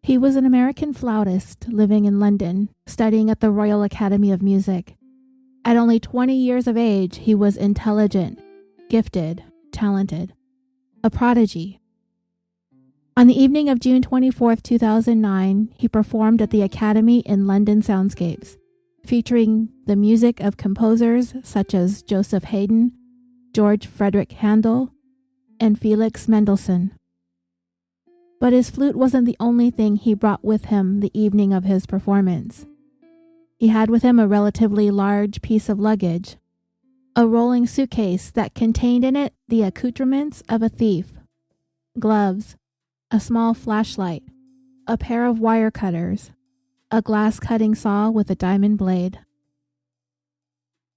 He was an American flautist living in London, studying at the Royal Academy of Music. At only 20 years of age, he was intelligent, gifted, talented, a prodigy. On the evening of June 24, 2009, he performed at the Academy in London Soundscapes, featuring the music of composers such as Joseph Hayden, Frideric Handel, and Felix Mendelssohn. But his flute wasn't the only thing he brought with him the evening of his performance. He had with him a relatively large piece of luggage, a rolling suitcase that contained in it the accoutrements of a thief, gloves, a small flashlight, a pair of wire cutters, a glass cutting saw with a diamond blade.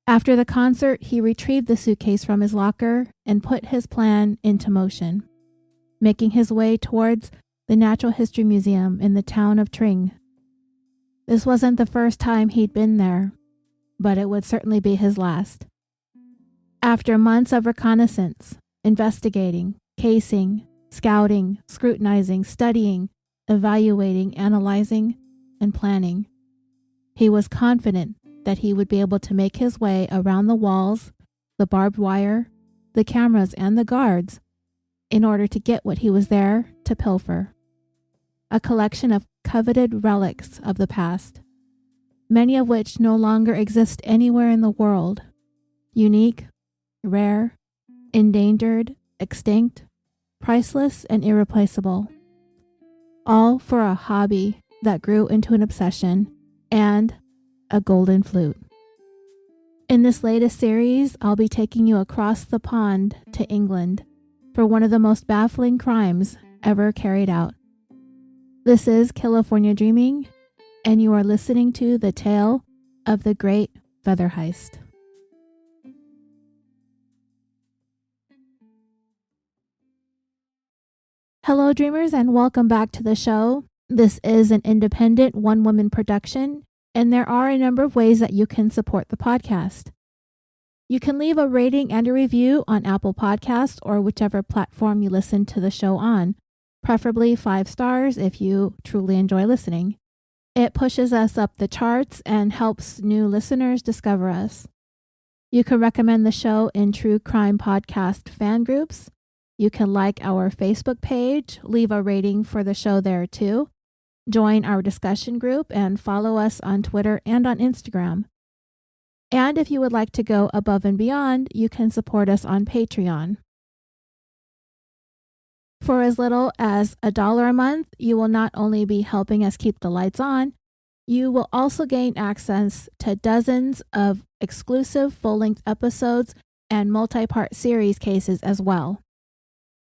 After the concert, he retrieved the suitcase from his locker and put his plan into motion, making his way towards the Natural History Museum in the town of Tring. This wasn't the first time he'd been there, but it would certainly be his last. After months of reconnaissance, investigating, casing, scouting, scrutinizing, studying, evaluating, analyzing, and planning, he was confident that he would be able to make his way around the walls, the barbed wire, the cameras, and the guards in order to get what he was there to pilfer. A collection of coveted relics of the past, many of which no longer exist anywhere in the world. Unique, rare, endangered, extinct, priceless, and irreplaceable. All for a hobby that grew into an obsession and a golden flute. In this latest series, I'll be taking you across the pond to England for one of the most baffling crimes ever carried out. This is California Dreaming, and you are listening to the tale of the Great Feather Heist. Hello, dreamers, and welcome back to the show. This is an independent one-woman production, and there are a number of ways that you can support the podcast. You can leave a rating and a review on Apple Podcasts or whichever platform you listen to the show on, preferably 5 stars if you truly enjoy listening. It pushes us up the charts and helps new listeners discover us. You can recommend the show in true crime podcast fan groups. You can like our Facebook page, leave a rating for the show there too, join our discussion group, and follow us on Twitter and on Instagram. And if you would like to go above and beyond, you can support us on Patreon. For as little as $1 a month, you will not only be helping us keep the lights on, you will also gain access to dozens of exclusive full-length episodes and multi-part series cases as well.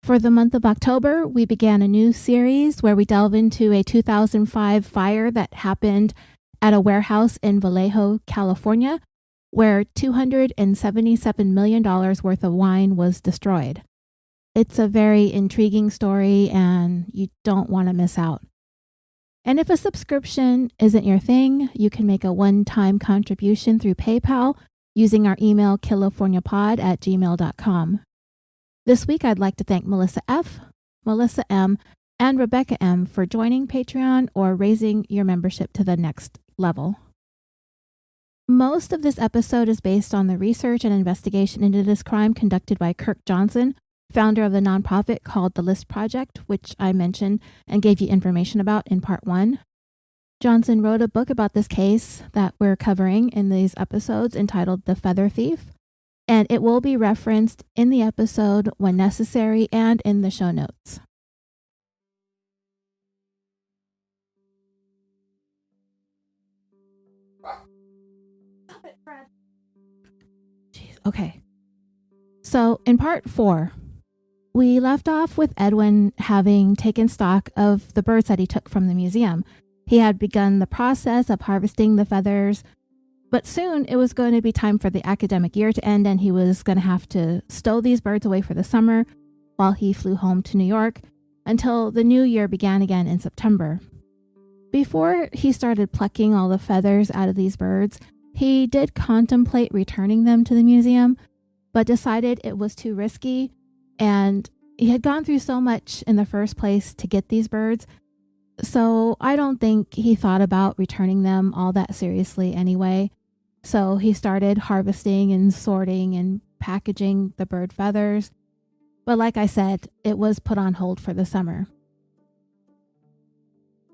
For the month of October, we began a new series where we delve into a 2005 fire that happened at a warehouse in Vallejo, California, where $277 million worth of wine was destroyed. It's a very intriguing story, and you don't want to miss out. And if a subscription isn't your thing, you can make a one-time contribution through PayPal using our email californiapod@gmail.com. This week, I'd like to thank Melissa F., Melissa M., and Rebecca M. for joining Patreon or raising your membership to the next level. Most of this episode is based on the research and investigation into this crime conducted by Kirk Johnson, founder of the nonprofit called The List Project, which I mentioned and gave you information about in part 1. Johnson wrote a book about this case that we're covering in these episodes entitled The Feather Thief, and it will be referenced in the episode when necessary and in the show notes. Stop it, Fred. Jeez, okay. So in part 4, we left off with Edwin having taken stock of the birds that he took from the museum. He had begun the process of harvesting the feathers, but soon it was going to be time for the academic year to end, and he was going to have to stow these birds away for the summer while he flew home to New York until the new year began again in September. Before he started plucking all the feathers out of these birds, he did contemplate returning them to the museum, but decided it was too risky, and he had gone through so much in the first place to get these birds So I don't think he thought about returning them all that seriously anyway. So he started harvesting and sorting and packaging the bird feathers. But like I said, it was put on hold for the summer.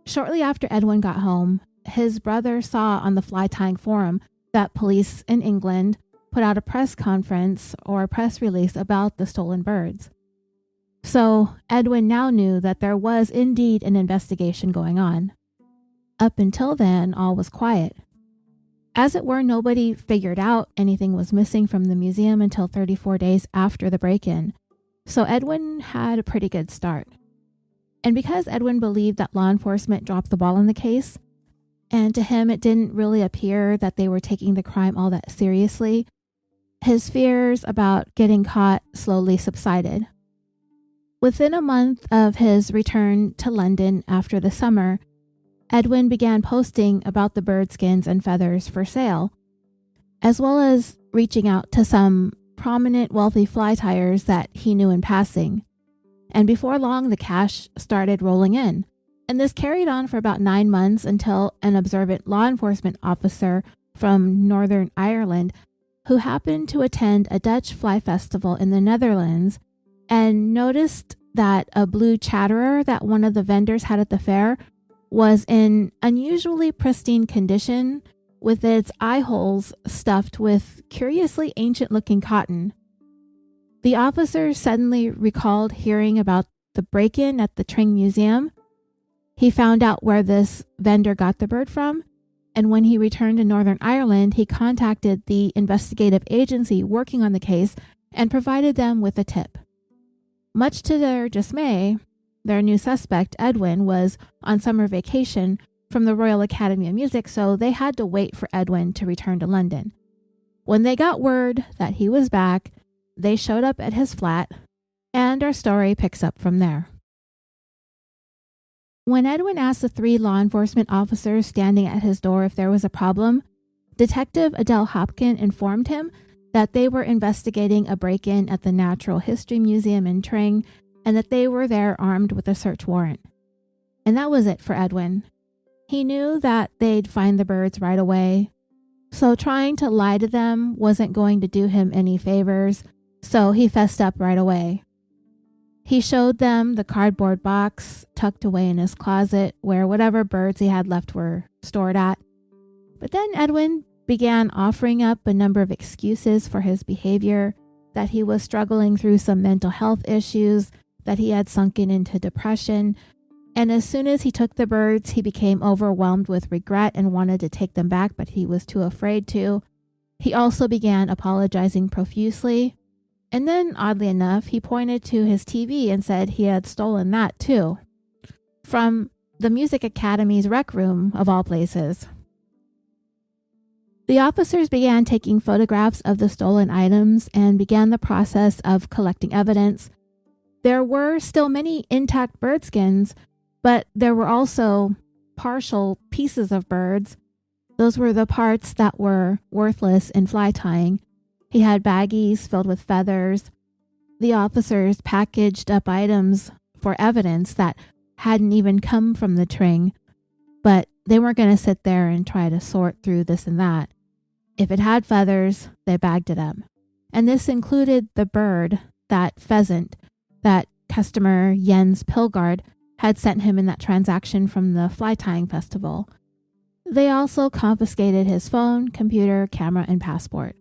Shortly after Edwin got home, his brother saw on the fly tying forum that police in England put out a press conference or a press release about the stolen birds. So Edwin now knew that there was indeed an investigation going on. Up until then, all was quiet. As it were, nobody figured out anything was missing from the museum until 34 days after the break-in. So Edwin had a pretty good start. And because Edwin believed that law enforcement dropped the ball in the case, and to him it didn't really appear that they were taking the crime all that seriously, his fears about getting caught slowly subsided. Within a month of his return to London after the summer, Edwin began posting about the bird skins and feathers for sale, as well as reaching out to some prominent wealthy fly tyers that he knew in passing. And before long, the cash started rolling in. And this carried on for about 9 months until an observant law enforcement officer from Northern Ireland, who happened to attend a Dutch fly festival in the Netherlands and noticed that a blue chatterer that one of the vendors had at the fair was in unusually pristine condition, with its eye holes stuffed with curiously ancient-looking cotton. The officer suddenly recalled hearing about the break-in at the Tring Museum. He found out where this vendor got the bird from, and when he returned to Northern Ireland, he contacted the investigative agency working on the case and provided them with a tip. Much to their dismay, their new suspect, Edwin, was on summer vacation from the Royal Academy of Music, so they had to wait for Edwin to return to London. When they got word that he was back, they showed up at his flat, and our story picks up from there. When Edwin asked the 3 law enforcement officers standing at his door if there was a problem, Detective Adele Hopkin informed him that they were investigating a break-in at the Natural History Museum in Tring and that they were there armed with a search warrant. And that was it for Edwin. He knew that they'd find the birds right away, so trying to lie to them wasn't going to do him any favors, so he fessed up right away. He showed them the cardboard box tucked away in his closet where whatever birds he had left were stored at. But then Edwin began offering up a number of excuses for his behavior, that he was struggling through some mental health issues, that he had sunken into depression, and as soon as he took the birds, he became overwhelmed with regret and wanted to take them back, but he was too afraid to. He also began apologizing profusely. And then, oddly enough, he pointed to his TV and said he had stolen that too. From the Music Academy's rec room, of all places. The officers began taking photographs of the stolen items and began the process of collecting evidence. There were still many intact bird skins, but there were also partial pieces of birds. Those were the parts that were worthless in fly tying. He had baggies filled with feathers. The officers packaged up items for evidence that hadn't even come from the Tring, but they weren't going to sit there and try to sort through this and that. If it had feathers, they bagged it up. And this included the bird, that pheasant, that customer Jens Pilgaard had sent him in that transaction from the fly tying festival. They also confiscated his phone, computer, camera, and passport.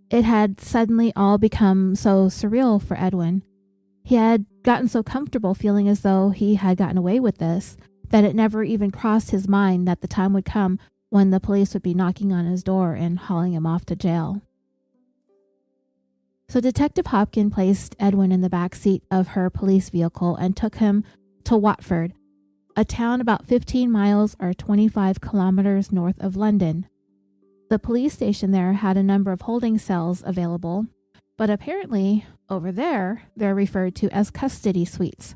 It had suddenly all become so surreal for Edwin. He had gotten so comfortable feeling as though he had gotten away with this, that it never even crossed his mind that the time would come when the police would be knocking on his door and hauling him off to jail. So Detective Hopkin placed Edwin in the back seat of her police vehicle and took him to Watford, a town about 15 miles or 25 kilometers north of London. The police station there had a number of holding cells available, but apparently over there, they're referred to as custody suites.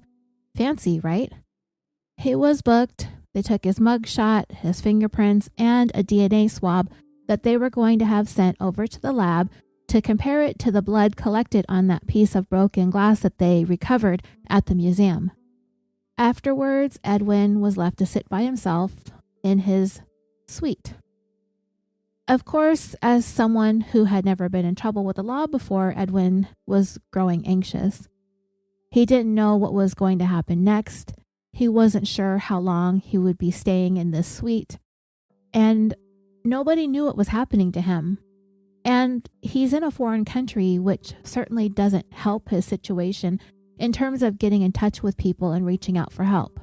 Fancy, right? He was booked. They took his mugshot, his fingerprints, and a DNA swab that they were going to have sent over to the lab to compare it to the blood collected on that piece of broken glass that they recovered at the museum. Afterwards, Edwin was left to sit by himself in his suite. Of course, as someone who had never been in trouble with the law before, Edwin was growing anxious. He didn't know what was going to happen next. He wasn't sure how long he would be staying in this suite. And nobody knew what was happening to him. And he's in a foreign country, which certainly doesn't help his situation in terms of getting in touch with people and reaching out for help.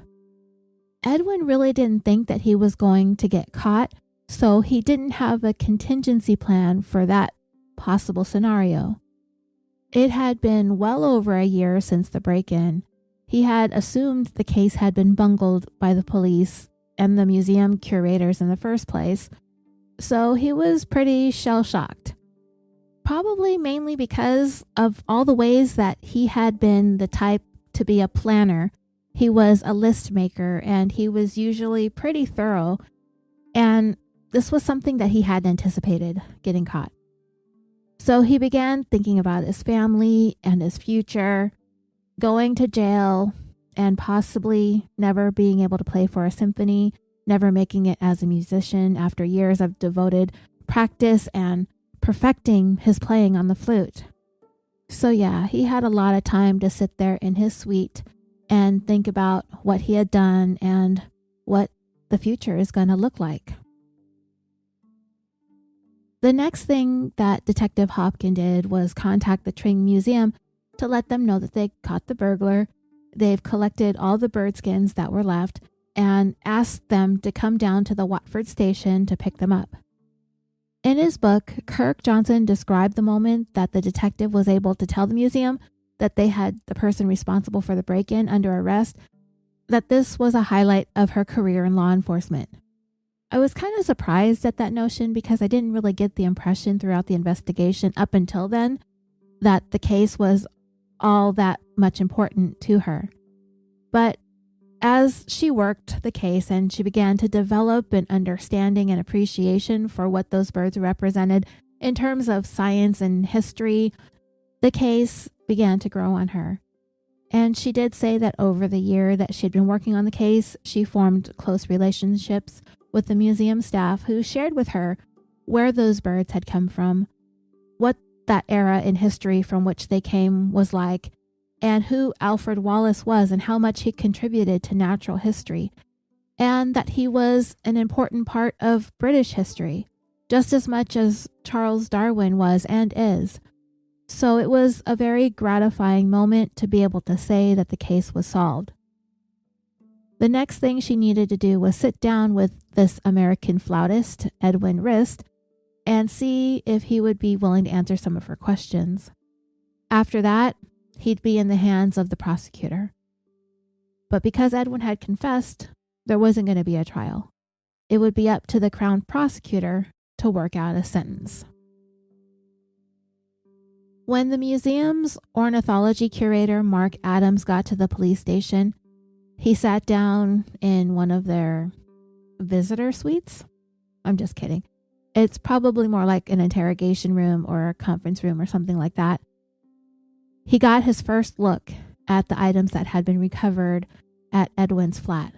Edwin really didn't think that he was going to get caught, so he didn't have a contingency plan for that possible scenario. It had been well over a year since the break-in. He had assumed the case had been bungled by the police and the museum curators in the first place, so he was pretty shell-shocked. Probably mainly because of all the ways that he had been the type to be a planner. He was a list maker, and he was usually pretty thorough, and this was something that he hadn't anticipated, getting caught. So he began thinking about his family and his future, going to jail, and possibly never being able to play for a symphony, never making it as a musician after years of devoted practice and perfecting his playing on the flute. So yeah, he had a lot of time to sit there in his suite and think about what he had done and what the future is going to look like. The next thing that Detective Hopkin did was contact the Tring Museum to let them know that they caught the burglar. They've collected all the bird skins that were left and asked them to come down to the Watford station to pick them up. In his book, Kirk Johnson described the moment that the detective was able to tell the museum that they had the person responsible for the break-in under arrest, that this was a highlight of her career in law enforcement. I was kind of surprised at that notion because I didn't really get the impression throughout the investigation up until then that the case was all that much important to her. But as she worked the case and she began to develop an understanding and appreciation for what those birds represented in terms of science and history, the case began to grow on her. And she did say that over the year that she had been working on the case, she formed close relationships with the museum staff who shared with her where those birds had come from, what that era in history from which they came was like, and who Alfred Wallace was and how much he contributed to natural history, and that he was an important part of British history, just as much as Charles Darwin was and is. So it was a very gratifying moment to be able to say that the case was solved. The next thing she needed to do was sit down with this American flautist, Edwin Rist, and see if he would be willing to answer some of her questions. After that, he'd be in the hands of the prosecutor. But because Edwin had confessed, there wasn't going to be a trial. It would be up to the Crown prosecutor to work out a sentence. When the museum's ornithology curator, Mark Adams, got to the police station, he sat down in one of their visitor suites. I'm just kidding. It's probably more like an interrogation room or a conference room or something like that. He got his first look at the items that had been recovered at Edwin's flat.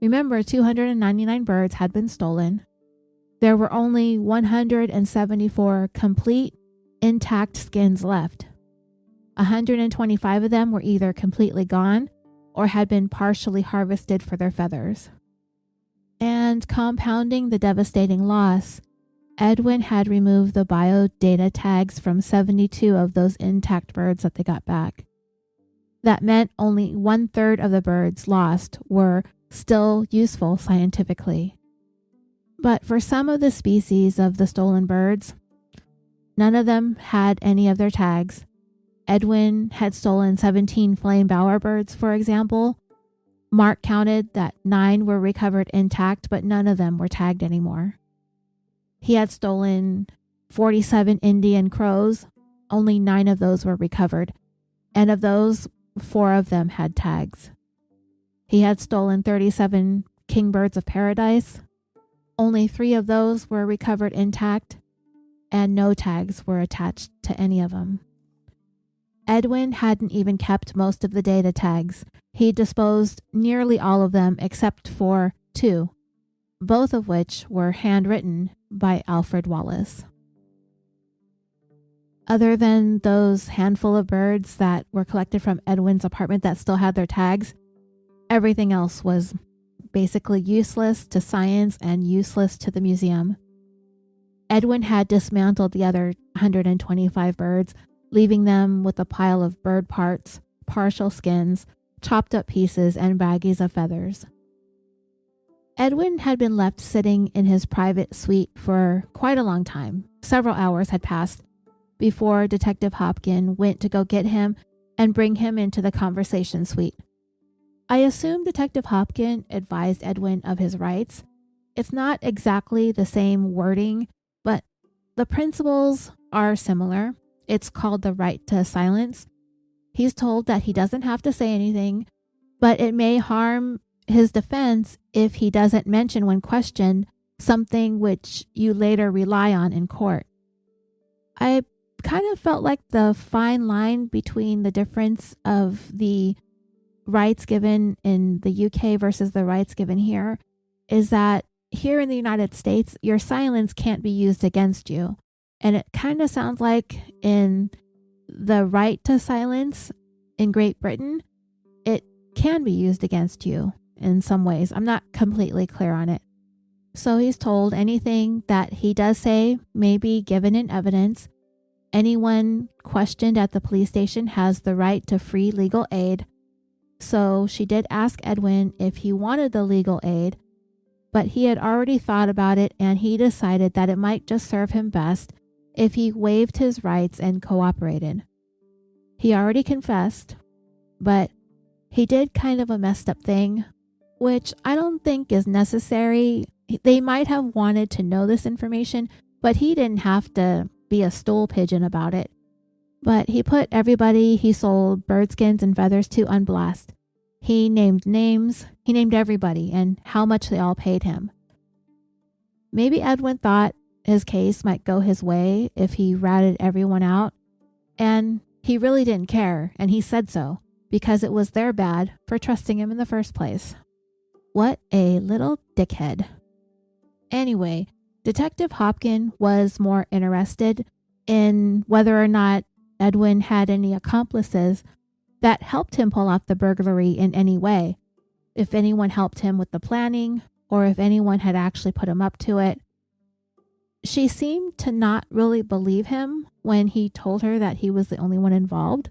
Remember, 299 birds had been stolen. There were only 174 complete, intact skins left. 125 of them were either completely gone or had been partially harvested for their feathers. And compounding the devastating loss, Edwin had removed the biodata tags from 72 of those intact birds that they got back. That meant only 1/3 of the birds lost were still useful scientifically. But for some of the species of the stolen birds, none of them had any of their tags. Edwin had stolen 17 flame bowerbirds, for example. Mark counted that 9 were recovered intact, but none of them were tagged anymore. He had stolen 47 Indian crows. Only 9 of those were recovered, and of those, 4 of them had tags. He had stolen 37 kingbirds of paradise. Only 3 of those were recovered intact, and no tags were attached to any of them. Edwin hadn't even kept most of the data tags, He disposed nearly all of them except for 2, both of which were handwritten by Alfred Wallace. Other than those handful of birds that were collected from Edwin's apartment that still had their tags, everything else was basically useless to science and useless to the museum. Edwin had dismantled the other 125 birds, leaving them with a pile of bird parts, partial skins, chopped up pieces, and baggies of feathers. Edwin had been left sitting in his private suite for quite a long time. Several hours had passed before Detective Hopkin went to go get him and bring him into the conversation suite. I assume Detective Hopkin advised Edwin of his rights. It's not exactly the same wording, but the principles are similar. It's called the right to silence. He's told that he doesn't have to say anything, but it may harm his defense if he doesn't mention when questioned something which you later rely on in court. I kind of felt like the fine line between the difference of the rights given in the UK versus the rights given here is that here in the United States, your silence can't be used against you. And it kind of sounds like in the right to silence in Great Britain, it can be used against you in some ways. I'm not completely clear on it. So he's told anything that he does say may be given in evidence. Anyone questioned at the police station has the right to free legal aid. So she did ask Edwin if he wanted the legal aid, but he had already thought about it and he decided that it might just serve him best if he waived his rights and cooperated. He already confessed, but he did kind of a messed up thing, which I don't think is necessary. They might have wanted to know this information, but he didn't have to be a stool pigeon about it. But he put everybody he sold bird skins and feathers to on blast. He named names, he named everybody and how much they all paid him. Maybe Edwin thought his case might go his way if he ratted everyone out, and he really didn't care, and he said so, because it was their bad for trusting him in the first place. What a little dickhead. Anyway, Detective Hopkin was more interested in whether or not Edwin had any accomplices that helped him pull off the burglary in any way. If anyone helped him with the planning, or if anyone had actually put him up to it. She seemed to not really believe him when he told her that he was the only one involved.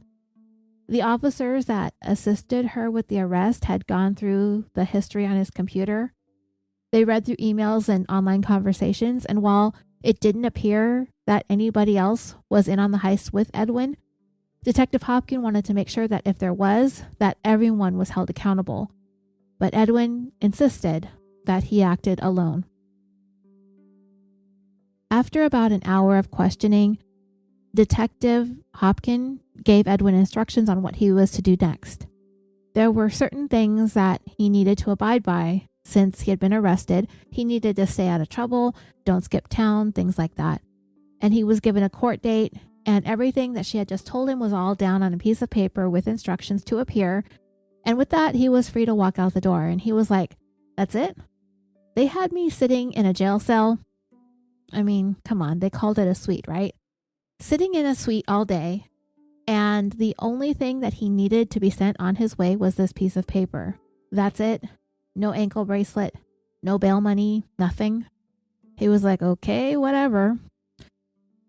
The officers that assisted her with the arrest had gone through the history on his computer. They read through emails and online conversations, and while it didn't appear that anybody else was in on the heist with Edwin, Detective Hopkin wanted to make sure that if there was, that everyone was held accountable. But Edwin insisted that he acted alone. After about an hour of questioning, Detective Hopkin gave Edwin instructions on what he was to do next. There were certain things that he needed to abide by since he had been arrested. He needed to stay out of trouble, don't skip town, things like that. And he was given a court date, and everything that she had just told him was all down on a piece of paper with instructions to appear. And with that, he was free to walk out the door. And he was like, that's it? They had me sitting in a jail cell. I mean, come on, they called it a suite, right? Sitting in a suite all day, and the only thing that he needed to be sent on his way was this piece of paper. That's it. No ankle bracelet, no bail money, nothing. He was like, okay, whatever.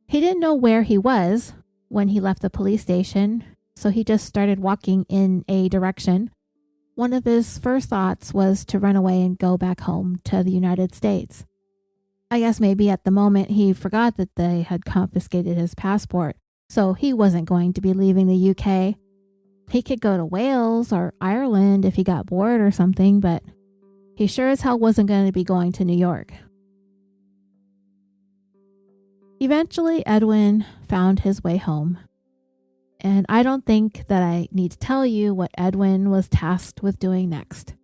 He didn't know where he was when he left the police station, so he just started walking in a direction. One of his first thoughts was to run away and go back home to the United States. I guess maybe at the moment he forgot that they had confiscated his passport, so he wasn't going to be leaving the UK. He could go to Wales or Ireland if he got bored or something, but he sure as hell wasn't going to be going to New York. Eventually, Edwin found his way home. And I don't think that I need to tell you what Edwin was tasked with doing next.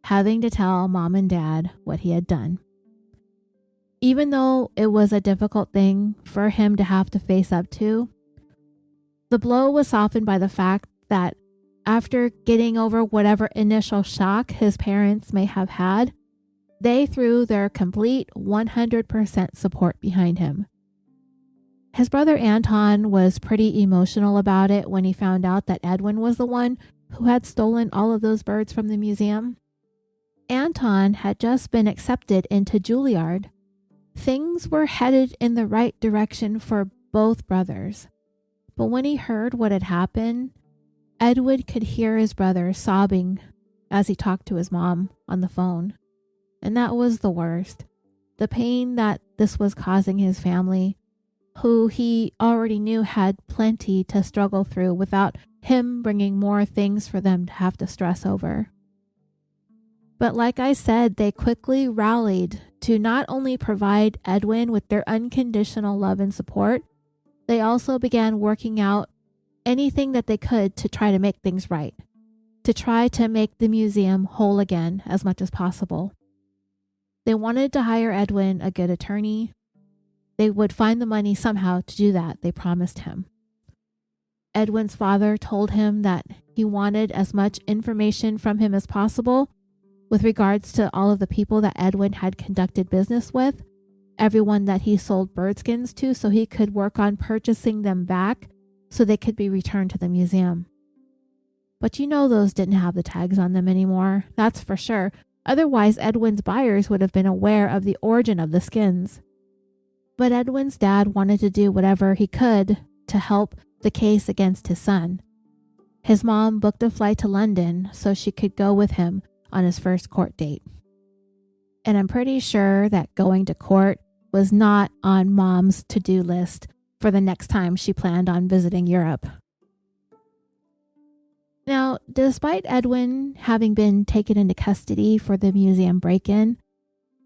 Having to tell Mom and Dad what he had done. Even though it was a difficult thing for him to have to face up to, the blow was softened by the fact that After getting over whatever initial shock his parents may have had, they threw their complete 100% support behind him. His brother Anton was pretty emotional about it when he found out that Edwin was the one who had stolen all of those birds from the museum. Anton had just been accepted into Juilliard. Things were headed in the right direction for both brothers. But when he heard what had happened, Edwin could hear his brother sobbing as he talked to his mom on the phone. And that was the worst. The pain that this was causing his family, who he already knew had plenty to struggle through without him bringing more things for them to have to stress over. But like I said, they quickly rallied to not only provide Edwin with their unconditional love and support, they also began working out anything that they could to try to make things right, to try to make the museum whole again as much as possible. They wanted to hire Edwin a good attorney. They would find the money somehow to do that, they promised him. Edwin's father told him that he wanted as much information from him as possible with regards to all of the people that Edwin had conducted business with, everyone that he sold birdskins to, so he could work on purchasing them back so they could be returned to the museum. But you know those didn't have the tags on them anymore, that's for sure. Otherwise, Edwin's buyers would have been aware of the origin of the skins. But Edwin's dad wanted to do whatever he could to help the case against his son. His mom booked a flight to London so she could go with him on his first court date. And I'm pretty sure that going to court was not on Mom's to-do list for the next time she planned on visiting Europe. Now, despite Edwin having been taken into custody for the museum break-in,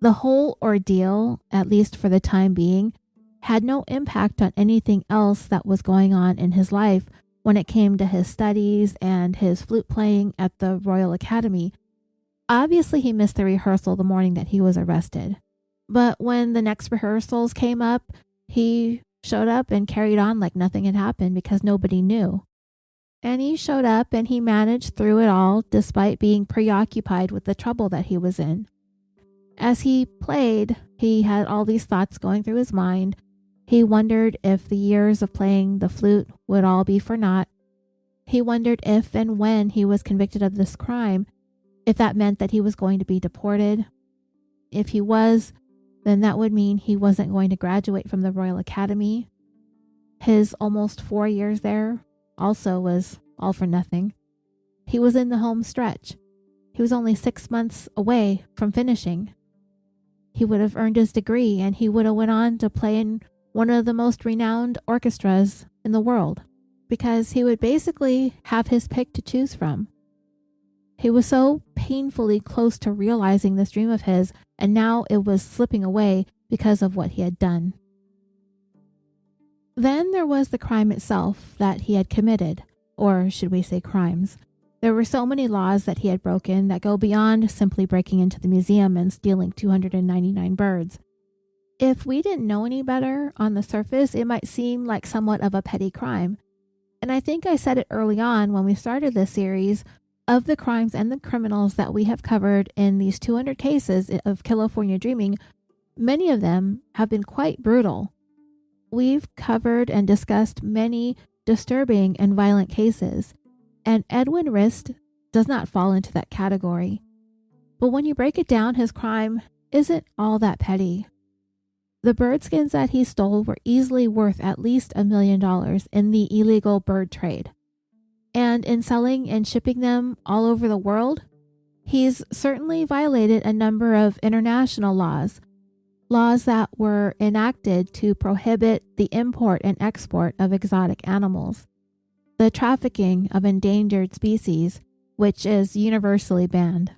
the whole ordeal, at least for the time being, had no impact on anything else that was going on in his life when it came to his studies and his flute playing at the Royal Academy. Obviously, he missed the rehearsal the morning that he was arrested. But when the next rehearsals came up, he showed up and carried on like nothing had happened because nobody knew. And he showed up and he managed through it all despite being preoccupied with the trouble that he was in. As he played, he had all these thoughts going through his mind. He wondered if the years of playing the flute would all be for naught. He wondered if and when he was convicted of this crime, if that meant that he was going to be deported. If he was, then that would mean he wasn't going to graduate from the Royal Academy. His almost 4 years there also was all for nothing. He was in the home stretch. He was only 6 months away from finishing. He would have earned his degree and he would have went on to play in one of the most renowned orchestras in the world because he would basically have his pick to choose from. He was so painfully close to realizing this dream of his, and now it was slipping away because of what he had done. Then there was the crime itself that he had committed, or should we say crimes. There were so many laws that he had broken that go beyond simply breaking into the museum and stealing 299 birds. If we didn't know any better on the surface, it might seem like somewhat of a petty crime. And I think I said it early on when we started this series, of the crimes and the criminals that we have covered in these 200 cases of California Dreaming, many of them have been quite brutal. We've covered and discussed many disturbing and violent cases, and Edwin Rist does not fall into that category. But when you break it down, his crime isn't all that petty. The birdskins that he stole were easily worth at least $1 million in the illegal bird trade. And in selling and shipping them all over the world, he's certainly violated a number of international laws that were enacted to prohibit the import and export of exotic animals, the trafficking of endangered species, which is universally banned.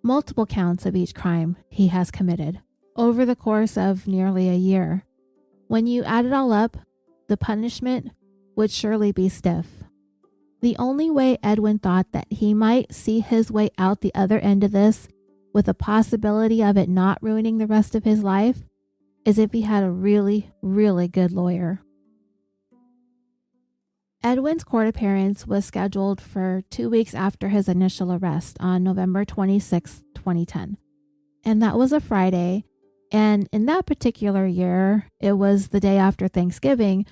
Multiple counts of each crime he has committed over the course of nearly a year. When you add it all up, the punishment would surely be stiff. The only way Edwin thought that he might see his way out the other end of this, with a possibility of it not ruining the rest of his life, is if he had a really, really good lawyer. Edwin's court appearance was scheduled for 2 weeks after his initial arrest on November 26, 2010. And that was a Friday. And in that particular year, it was the day after Thanksgiving.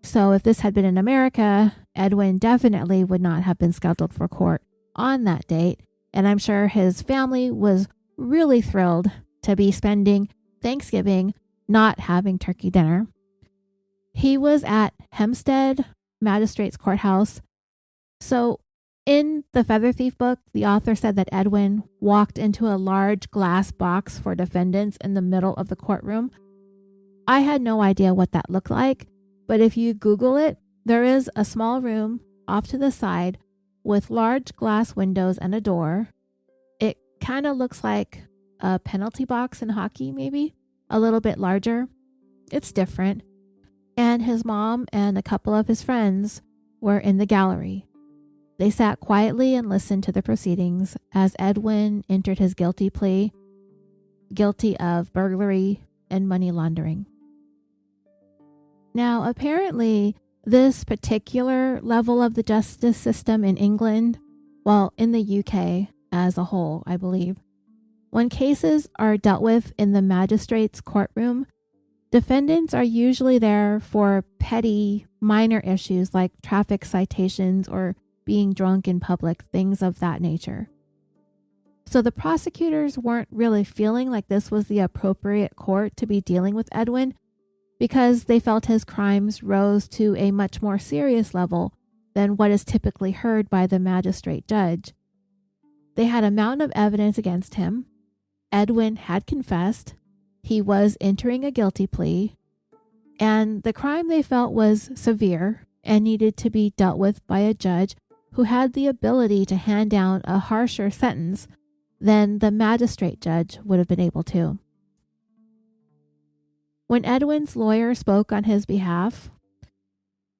So if this had been in America, Edwin definitely would not have been scheduled for court on that date. And I'm sure his family was really thrilled to be spending Thanksgiving not having turkey dinner. He was at Hempstead Magistrates Courthouse. So in the Feather Thief book, the author said that Edwin walked into a large glass box for defendants in the middle of the courtroom. I had no idea what that looked like, but if you Google it, there is a small room off to the side with large glass windows and a door. It kind of looks like a penalty box in hockey, maybe a little bit larger. It's different. And his mom and a couple of his friends were in the gallery. They sat quietly and listened to the proceedings as Edwin entered his guilty plea, guilty of burglary and money laundering. Now, apparently, this particular level of the justice system in England, well, in the UK as a whole, I believe, when cases are dealt with in the magistrate's courtroom, defendants are usually there for petty, minor issues like traffic citations or being drunk in public, things of that nature. So the prosecutors weren't really feeling like this was the appropriate court to be dealing with Edwin because they felt his crimes rose to a much more serious level than what is typically heard by the magistrate judge. They had a mountain of evidence against him. Edwin had confessed. He was entering a guilty plea. And the crime they felt was severe and needed to be dealt with by a judge who had the ability to hand down a harsher sentence than the magistrate judge would have been able to. When Edwin's lawyer spoke on his behalf,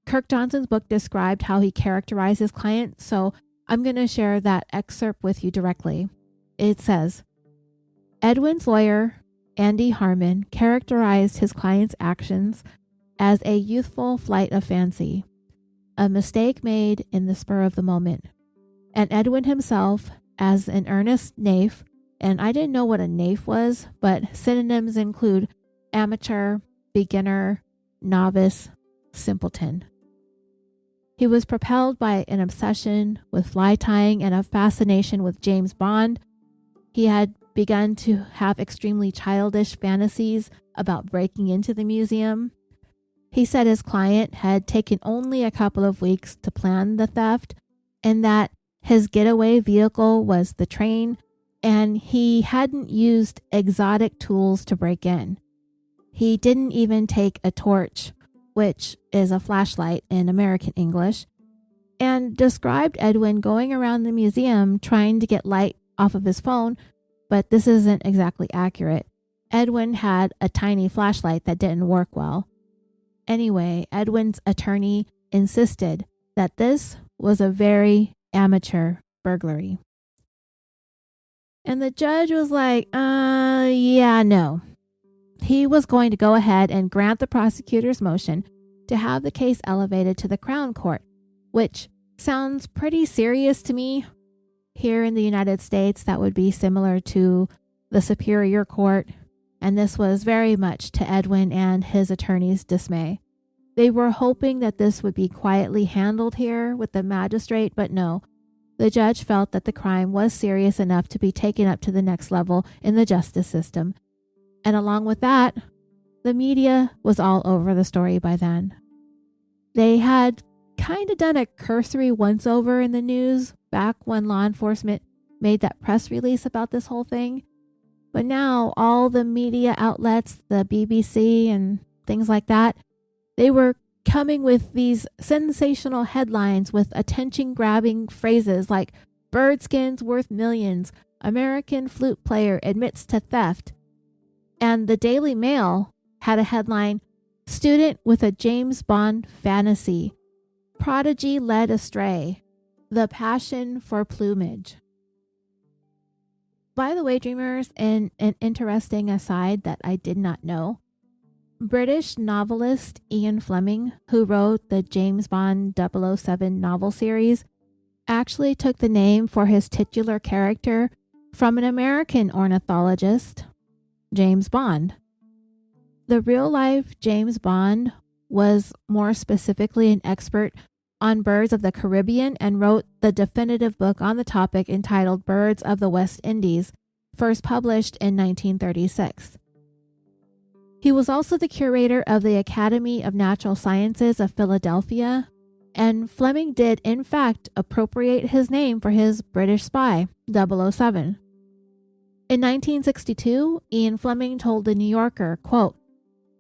Kirk Johnson's book described how he characterized his client, so I'm going to share that excerpt with you directly. It says, Edwin's lawyer, Andy Harmon, characterized his client's actions as a youthful flight of fancy, a mistake made in the spur of the moment, and Edwin himself as an earnest naif, and I didn't know what a naif was, but synonyms include amateur, beginner, novice, simpleton. He was propelled by an obsession with fly tying and a fascination with James Bond. He had begun to have extremely childish fantasies about breaking into the museum. He said his client had taken only a couple of weeks to plan the theft and that his getaway vehicle was the train and he hadn't used exotic tools to break in. He didn't even take a torch, which is a flashlight in American English, and described Edwin going around the museum trying to get light off of his phone, but this isn't exactly accurate. Edwin had a tiny flashlight that didn't work well. Anyway, Edwin's attorney insisted that this was a very amateur burglary. And the judge was like, no. He was going to go ahead and grant the prosecutor's motion to have the case elevated to the Crown Court, which sounds pretty serious to me. Here in the United States, that would be similar to the Superior Court, and this was very much to Edwin and his attorney's dismay. They were hoping that this would be quietly handled here with the magistrate, but no. The judge felt that the crime was serious enough to be taken up to the next level in the justice system. And along with that, the media was all over the story by then. They had kind of done a cursory once-over in the news back when law enforcement made that press release about this whole thing. But now all the media outlets, the BBC and things like that, they were coming with these sensational headlines with attention-grabbing phrases like "bird skins worth millions," "American flute player admits to theft." And the Daily Mail had a headline, "Student with a James Bond fantasy. Prodigy led astray. The passion for plumage." By the way, dreamers, and an interesting aside that I did not know, British novelist Ian Fleming, who wrote the James Bond 007 novel series, actually took the name for his titular character from an American ornithologist, James Bond. The real-life James Bond was more specifically an expert on birds of the Caribbean and wrote the definitive book on the topic entitled Birds of the West Indies, first published in 1936. He was also the curator of the Academy of Natural Sciences of Philadelphia, and Fleming did in fact appropriate his name for his British spy, 007. In 1962, Ian Fleming told The New Yorker, quote,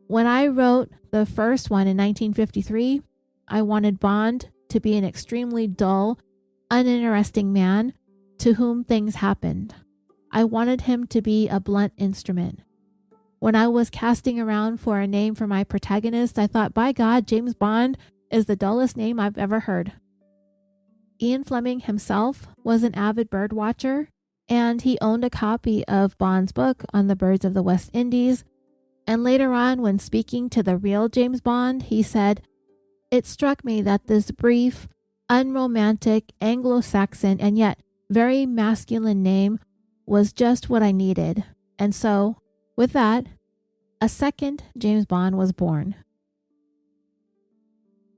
"When I wrote the first one in 1953, I wanted Bond to be an extremely dull, uninteresting man to whom things happened. I wanted him to be a blunt instrument. When I was casting around for a name for my protagonist, I thought, by God, James Bond is the dullest name I've ever heard." Ian Fleming himself was an avid bird watcher, and he owned a copy of Bond's book on the birds of the West Indies. And later on, when speaking to the real James Bond, he said, "It struck me that this brief, unromantic, Anglo-Saxon, and yet very masculine name was just what I needed. And so, with that, a second James Bond was born."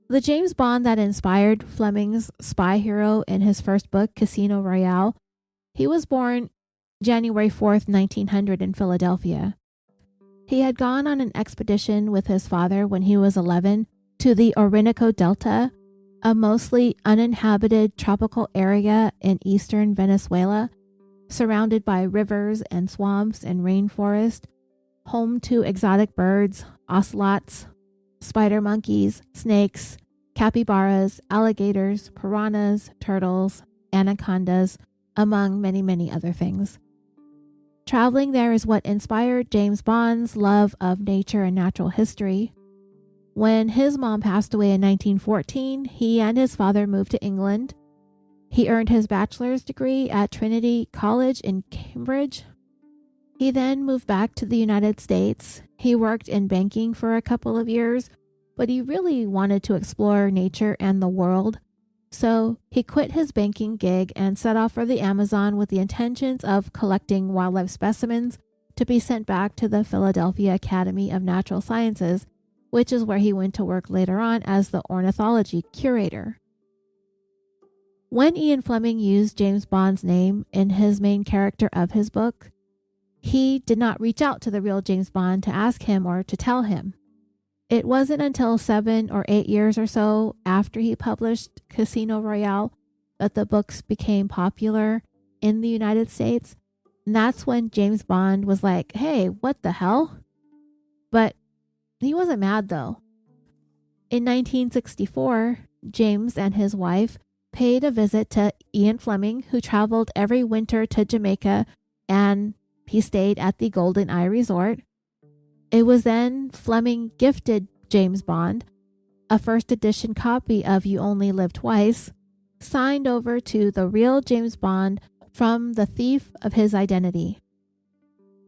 The James Bond that inspired Fleming's spy hero in his first book, Casino Royale, he was born January 4th, 1900 in Philadelphia. He had gone on an expedition with his father when he was 11 to the Orinoco Delta, a mostly uninhabited tropical area in eastern Venezuela, surrounded by rivers and swamps and rainforest, home to exotic birds, ocelots, spider monkeys, snakes, capybaras, alligators, piranhas, turtles, anacondas, among many, many other things. Traveling there is what inspired James Bond's love of nature and natural history. When his mom passed away in 1914, he and his father moved to England. He earned his bachelor's degree at Trinity College in Cambridge. He then moved back to the United States. He worked in banking for a couple of years, but he really wanted to explore nature and the world. So he quit his banking gig and set off for the Amazon with the intentions of collecting wildlife specimens to be sent back to the Philadelphia Academy of Natural Sciences, which is where he went to work later on as the ornithology curator. When Ian Fleming used James Bond's name in his main character of his book, he did not reach out to the real James Bond to ask him or to tell him. It wasn't until 7 or 8 years or so after he published Casino Royale that the books became popular in the United States. And that's when James Bond was like, "Hey, what the hell?" But he wasn't mad though. In 1964, James and his wife paid a visit to Ian Fleming, who traveled every winter to Jamaica, and he stayed at the Golden Eye Resort. It was then Fleming gifted James Bond a first edition copy of You Only Live Twice, signed over to the real James Bond from the thief of his identity.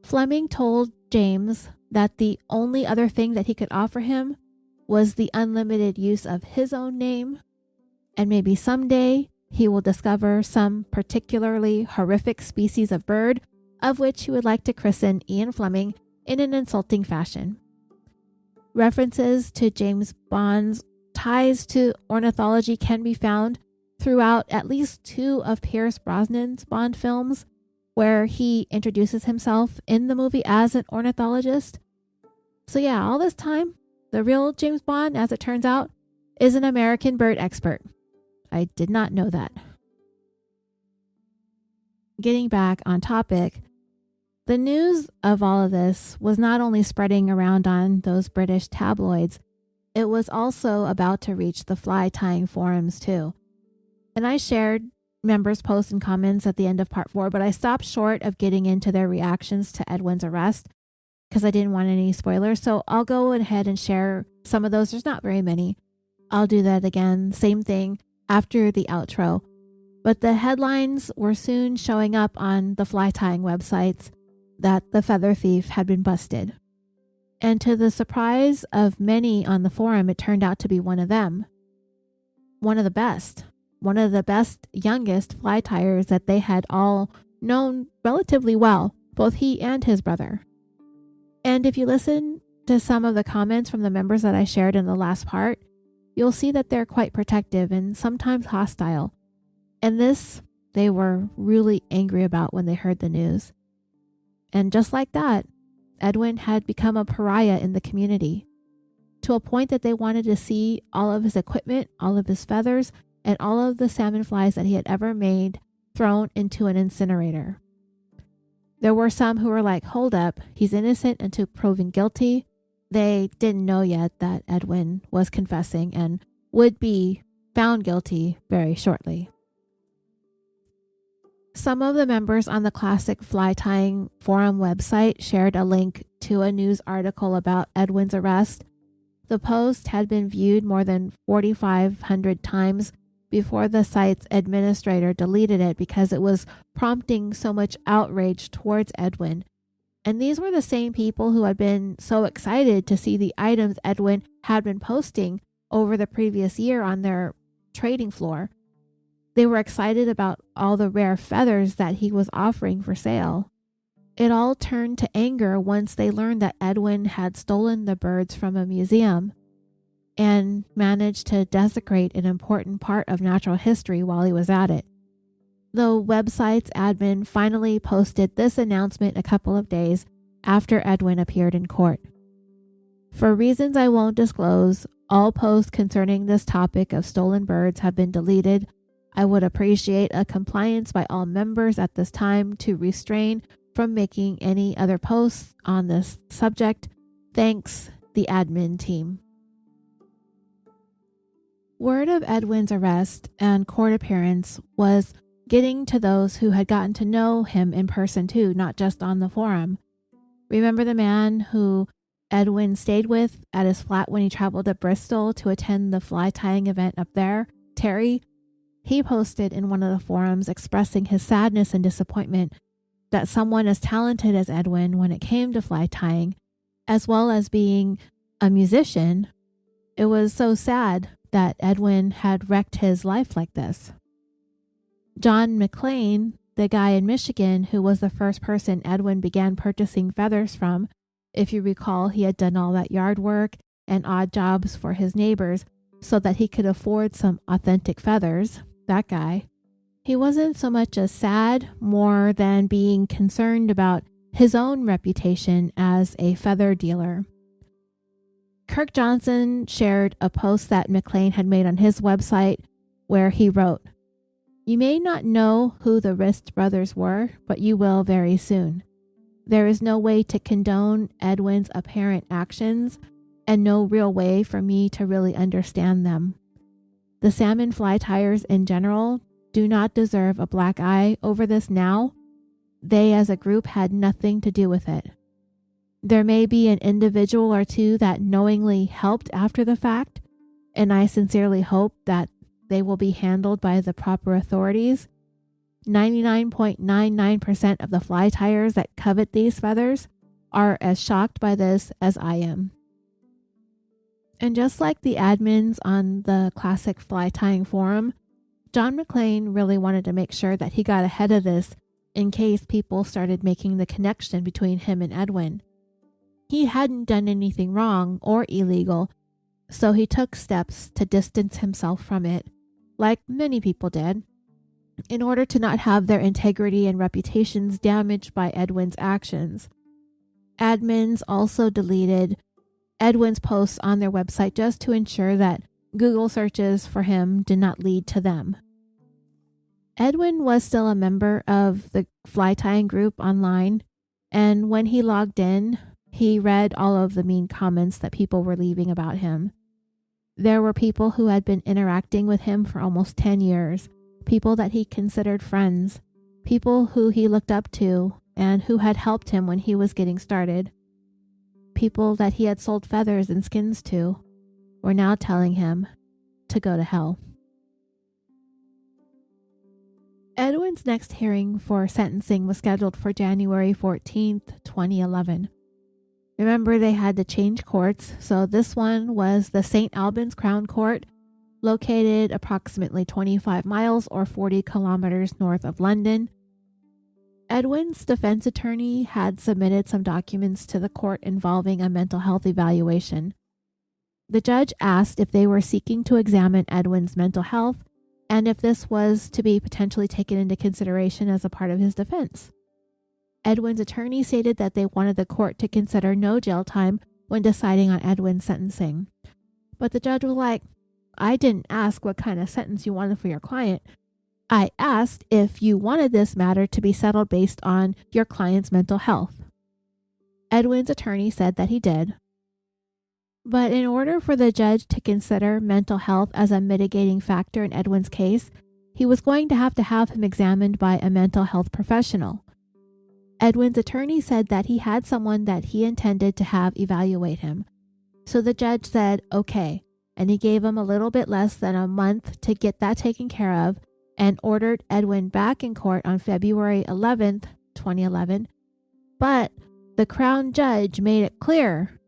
Fleming told James that the only other thing that he could offer him was the unlimited use of his own name, and maybe someday he will discover some particularly horrific species of bird of which he would like to christen Ian Fleming in an insulting fashion. References to James Bond's ties to ornithology can be found throughout at least 2 of Pierce Brosnan's Bond films, where he introduces himself in the movie as an ornithologist. So yeah, all this time, the real James Bond, as it turns out, is an American bird expert. I did not know that. Getting back on topic, the news of all of this was not only spreading around on those British tabloids, it was also about to reach the fly tying forums too. And I shared members' posts and comments at the end of part 4, but I stopped short of getting into their reactions to Edwin's arrest because I didn't want any spoilers. So I'll go ahead and share some of those. There's not very many. I'll do that again, same thing, after the outro. But the headlines were soon showing up on the fly tying websites that the feather thief had been busted. And to the surprise of many on the forum, it turned out to be one of them. One of the best, youngest fly tyers that they had all known relatively well, both he and his brother. And if you listen to some of the comments from the members that I shared in the last part, you'll see that they're quite protective and sometimes hostile. And this, they were really angry about when they heard the news. And just like that, Edwin had become a pariah in the community, to a point that they wanted to see all of his equipment, all of his feathers, and all of the salmon flies that he had ever made thrown into an incinerator. There were some who were like, hold up, he's innocent until proven guilty. They didn't know yet that Edwin was confessing and would be found guilty very shortly. Some of the members on the Classic Fly Tying Forum website shared a link to a news article about Edwin's arrest. The post had been viewed more than 4,500 times before the site's administrator deleted it because it was prompting so much outrage towards Edwin. And these were the same people who had been so excited to see the items Edwin had been posting over the previous year on their trading floor. They were excited about all the rare feathers that he was offering for sale. It all turned to anger once they learned that Edwin had stolen the birds from a museum and managed to desecrate an important part of natural history while he was at it. The website's admin finally posted this announcement a couple of days after Edwin appeared in court. For reasons I won't disclose, all posts concerning this topic of stolen birds have been deleted. I would appreciate a compliance by all members at this time to refrain from making any other posts on this subject. Thanks, the admin team. Word of Edwin's arrest and court appearance was getting to those who had gotten to know him in person too, not just on the forum. Remember the man who Edwin stayed with at his flat when he traveled to Bristol to attend the fly tying event up there, Terry? He posted in one of the forums expressing his sadness and disappointment that someone as talented as Edwin when it came to fly tying, as well as being a musician, it was so sad that Edwin had wrecked his life like this. John McLean, the guy in Michigan who was the first person Edwin began purchasing feathers from, if you recall, he had done all that yard work and odd jobs for his neighbors so that he could afford some authentic feathers. That guy. He wasn't so much as sad, more than being concerned about his own reputation as a feather dealer. Kirk Johnson shared a post that McLean had made on his website where he wrote, "You may not know who the Rist brothers were, but you will very soon. There is no way to condone Edwin's apparent actions and no real way for me to really understand them. The salmon fly tyers in general do not deserve a black eye over this now. They as a group had nothing to do with it. There may be an individual or two that knowingly helped after the fact, and I sincerely hope that they will be handled by the proper authorities. 99.99% of the fly tyers that covet these feathers are as shocked by this as I am." And just like the admins on the Classic Fly Tying Forum, John McLean really wanted to make sure that he got ahead of this in case people started making the connection between him and Edwin. He hadn't done anything wrong or illegal, so he took steps to distance himself from it, like many people did, in order to not have their integrity and reputations damaged by Edwin's actions. Admins also deleted Edwin's posts on their website just to ensure that Google searches for him did not lead to them. Edwin was still a member of the fly tying group online, and when he logged in, he read all of the mean comments that people were leaving about him. There were people who had been interacting with him for almost 10 years, people that he considered friends, people who he looked up to and who had helped him when he was getting started. People that he had sold feathers and skins to were now telling him to go to hell. Edwin's next hearing for sentencing was scheduled for January 14th, 2011. Remember, they had to change courts, so this one was the St. Albans Crown Court, located approximately 25 miles or 40 kilometers north of London. Edwin's defense attorney had submitted some documents to the court involving a mental health evaluation. The judge asked if they were seeking to examine Edwin's mental health and if this was to be potentially taken into consideration as a part of his defense. Edwin's attorney stated that they wanted the court to consider no jail time when deciding on Edwin's sentencing. But the judge was like, I didn't ask what kind of sentence you wanted for your client. I asked if you wanted this matter to be settled based on your client's mental health. Edwin's attorney said that he did. But in order for the judge to consider mental health as a mitigating factor in Edwin's case, he was going to have him examined by a mental health professional. Edwin's attorney said that he had someone that he intended to have evaluate him. So the judge said, okay, and he gave him a little bit less than a month to get that taken care of and ordered Edwin back in court on February 11th, 2011. But the Crown judge made it clear,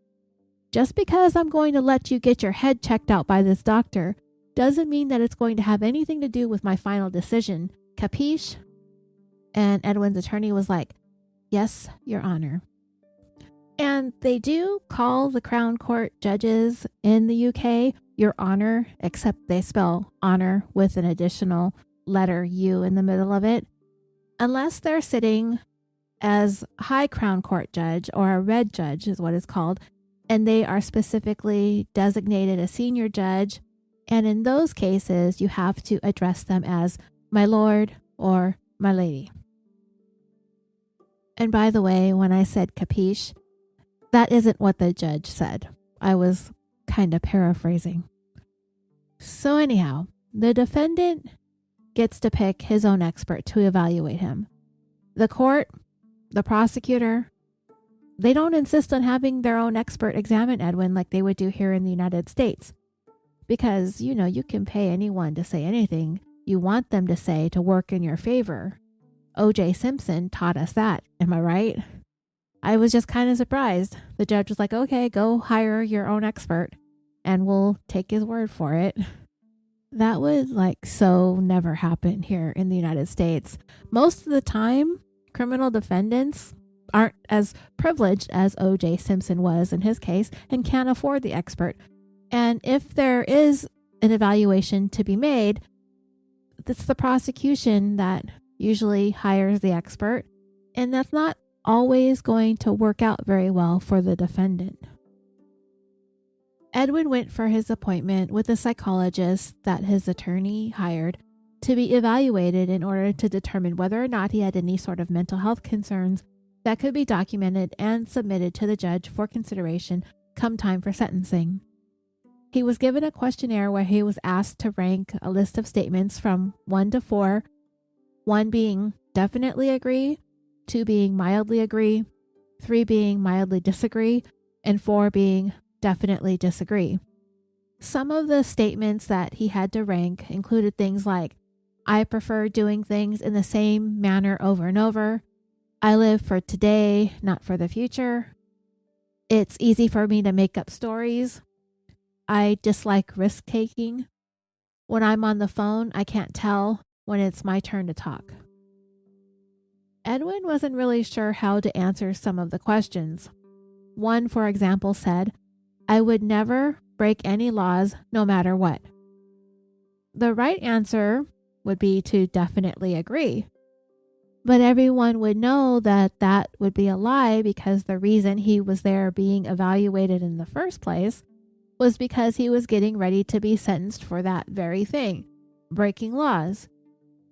just because I'm going to let you get your head checked out by this doctor doesn't mean that it's going to have anything to do with my final decision. Capiche? And Edwin's attorney was like, yes, Your Honor. And they do call the Crown Court judges in the UK Your Honor, except they spell honor with an additional letter U in the middle of it, unless they're sitting as High Crown Court judge, or a red judge is what it's called, and they are specifically designated a senior judge, and in those cases you have to address them as my lord or my lady. And by the way, when I said capiche, that isn't what the judge said. I was kind of paraphrasing. So anyhow, the defendant gets to pick his own expert to evaluate him. The court, the prosecutor, they don't insist on having their own expert examine Edwin like they would do here in the United States. Because, you can pay anyone to say anything you want them to say to work in your favor. O.J. Simpson taught us that, am I right? I was just kind of surprised. The judge was like, okay, go hire your own expert and we'll take his word for it. That would so never happen here in the United States. Most of the time, criminal defendants aren't as privileged as O.J. Simpson was in his case and can't afford the expert. And if there is an evaluation to be made, it's the prosecution that usually hires the expert, and that's not always going to work out very well for the defendant. Edwin went for his appointment with a psychologist that his attorney hired to be evaluated in order to determine whether or not he had any sort of mental health concerns that could be documented and submitted to the judge for consideration come time for sentencing. He was given a questionnaire where he was asked to rank a list of statements from 1 to 4, 1 being definitely agree, 2 being mildly agree, 3 being mildly disagree, and 4 being definitely disagree. Some of the statements that he had to rank included things like, I prefer doing things in the same manner over and over. I live for today, not for the future. It's easy for me to make up stories. I dislike risk taking. When I'm on the phone, I can't tell when it's my turn to talk. Edwin wasn't really sure how to answer some of the questions. One, for example, said, I would never break any laws no matter what. The right answer would be to definitely agree. But everyone would know that that would be a lie because the reason he was there being evaluated in the first place was because he was getting ready to be sentenced for that very thing, breaking laws.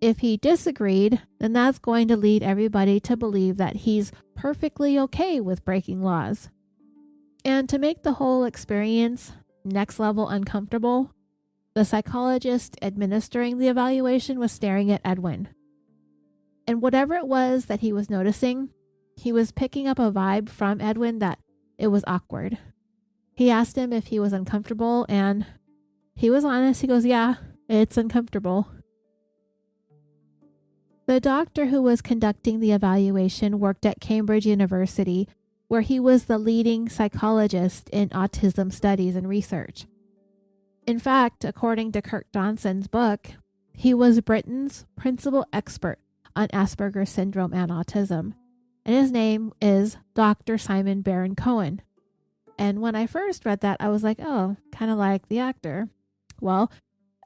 If he disagreed, then that's going to lead everybody to believe that he's perfectly okay with breaking laws. And to make the whole experience next level uncomfortable, the psychologist administering the evaluation was staring at Edwin. And whatever it was that he was noticing, he was picking up a vibe from Edwin that it was awkward. He asked him if he was uncomfortable, and he was honest. He goes, yeah, it's uncomfortable. The doctor who was conducting the evaluation worked at Cambridge University where he was the leading psychologist in autism studies and research. In fact, according to Kirk Johnson's book, he was Britain's principal expert on Asperger's syndrome and autism, and his name is Dr. Simon Baron-Cohen. And when I first read that, I was like, oh, kind of like the actor. Well,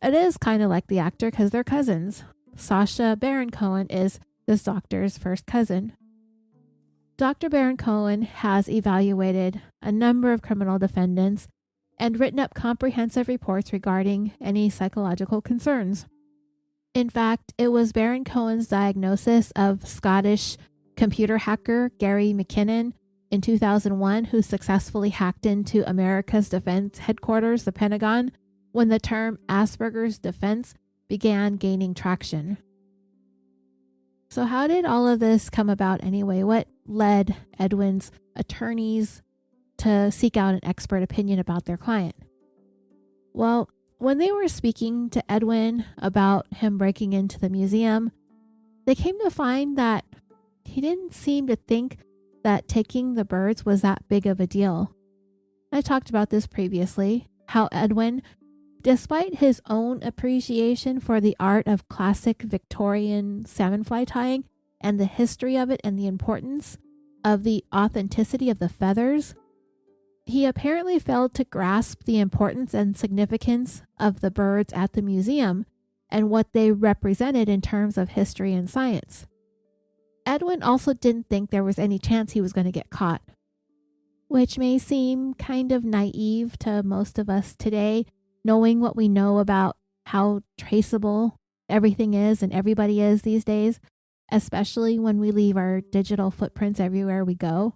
it is kind of like the actor because they're cousins. Sacha Baron Cohen is this doctor's first cousin. Dr. Baron Cohen has evaluated a number of criminal defendants and written up comprehensive reports regarding any psychological concerns. In fact, it was Baron Cohen's diagnosis of Scottish computer hacker Gary McKinnon in 2001 who successfully hacked into America's defense headquarters, the Pentagon, when the term Asperger's defense began gaining traction. So how did all of this come about anyway? What led Edwin's attorneys to seek out an expert opinion about their client? Well, when they were speaking to Edwin about him breaking into the museum, they came to find that he didn't seem to think that taking the birds was that big of a deal. I talked about this previously, how Edwin, despite his own appreciation for the art of classic Victorian salmon fly tying and the history of it and the importance of the authenticity of the feathers, he apparently failed to grasp the importance and significance of the birds at the museum and what they represented in terms of history and science. Edwin also didn't think there was any chance he was going to get caught, which may seem kind of naive to most of us today, knowing what we know about how traceable everything is and everybody is these days, especially when we leave our digital footprints everywhere we go.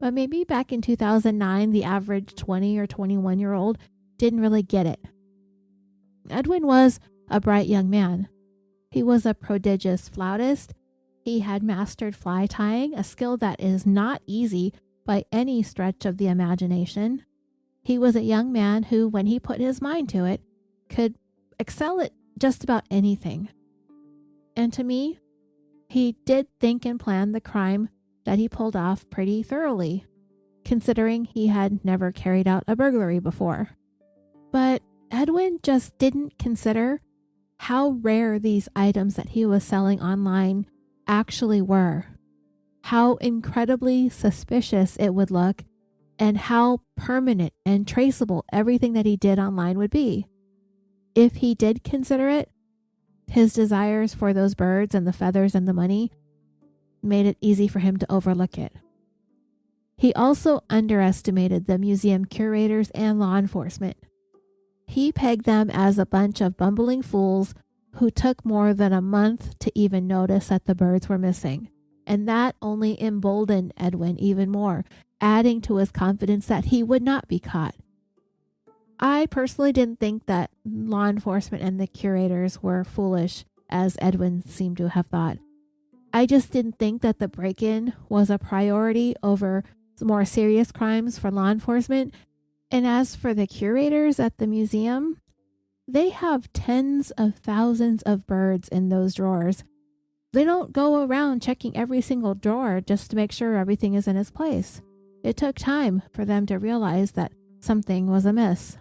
But maybe back in 2009, the average 20 or 21-year-old didn't really get it. Edwin was a bright young man. He was a prodigious flautist. He had mastered fly tying, a skill that is not easy by any stretch of the imagination. He was a young man who, when he put his mind to it, could excel at just about anything. And to me, he did think and plan the crime that he pulled off pretty thoroughly, considering he had never carried out a burglary before. But Edwin just didn't consider how rare these items that he was selling online actually were, how incredibly suspicious it would look, and how permanent and traceable everything that he did online would be. If he did consider it, his desires for those birds and the feathers and the money made it easy for him to overlook it. He also underestimated the museum curators and law enforcement. He pegged them as a bunch of bumbling fools who took more than a month to even notice that the birds were missing. And that only emboldened Edwin even more, adding to his confidence that he would not be caught. I personally didn't think that law enforcement and the curators were foolish, as Edwin seemed to have thought. I just didn't think that the break-in was a priority over more serious crimes for law enforcement. And as for the curators at the museum, they have tens of thousands of birds in those drawers. They don't go around checking every single drawer just to make sure everything is in its place. It took time for them to realize that something was amiss.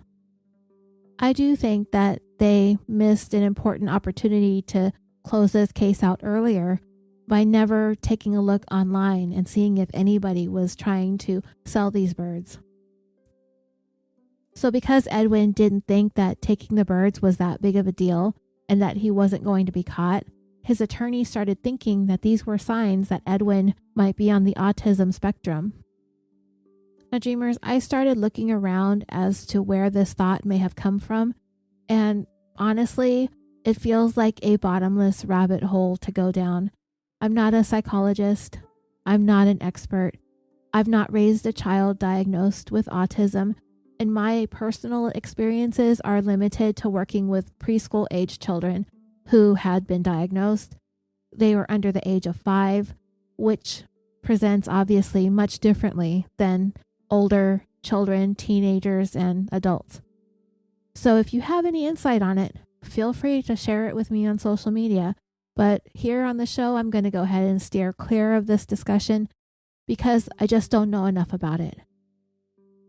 I do think that they missed an important opportunity to close this case out earlier by never taking a look online and seeing if anybody was trying to sell these birds. So because Edwin didn't think that taking the birds was that big of a deal and that he wasn't going to be caught, his attorney started thinking that these were signs that Edwin might be on the autism spectrum. Now, dreamers, I started looking around as to where this thought may have come from, and honestly, it feels like a bottomless rabbit hole to go down. I'm not a psychologist. I'm not an expert. I've not raised a child diagnosed with autism, and my personal experiences are limited to working with preschool-age children who had been diagnosed. They were under the age of 5, which presents obviously much differently than older children, teenagers, and adults. So if you have any insight on it, feel free to share it with me on social media. But here on the show, I'm going to go ahead and steer clear of this discussion because I just don't know enough about it.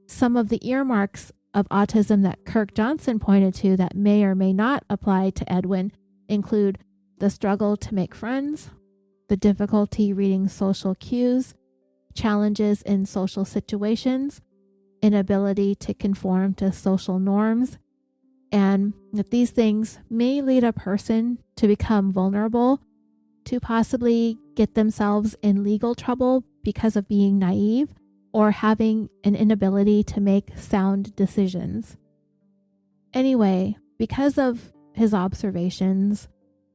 Some of the earmarks of autism that Kirk Johnson pointed to that may or may not apply to Edwin include the struggle to make friends, the difficulty reading social cues, challenges in social situations, inability to conform to social norms, and that these things may lead a person to become vulnerable, to possibly get themselves in legal trouble because of being naive or having an inability to make sound decisions. Anyway, because of his observations,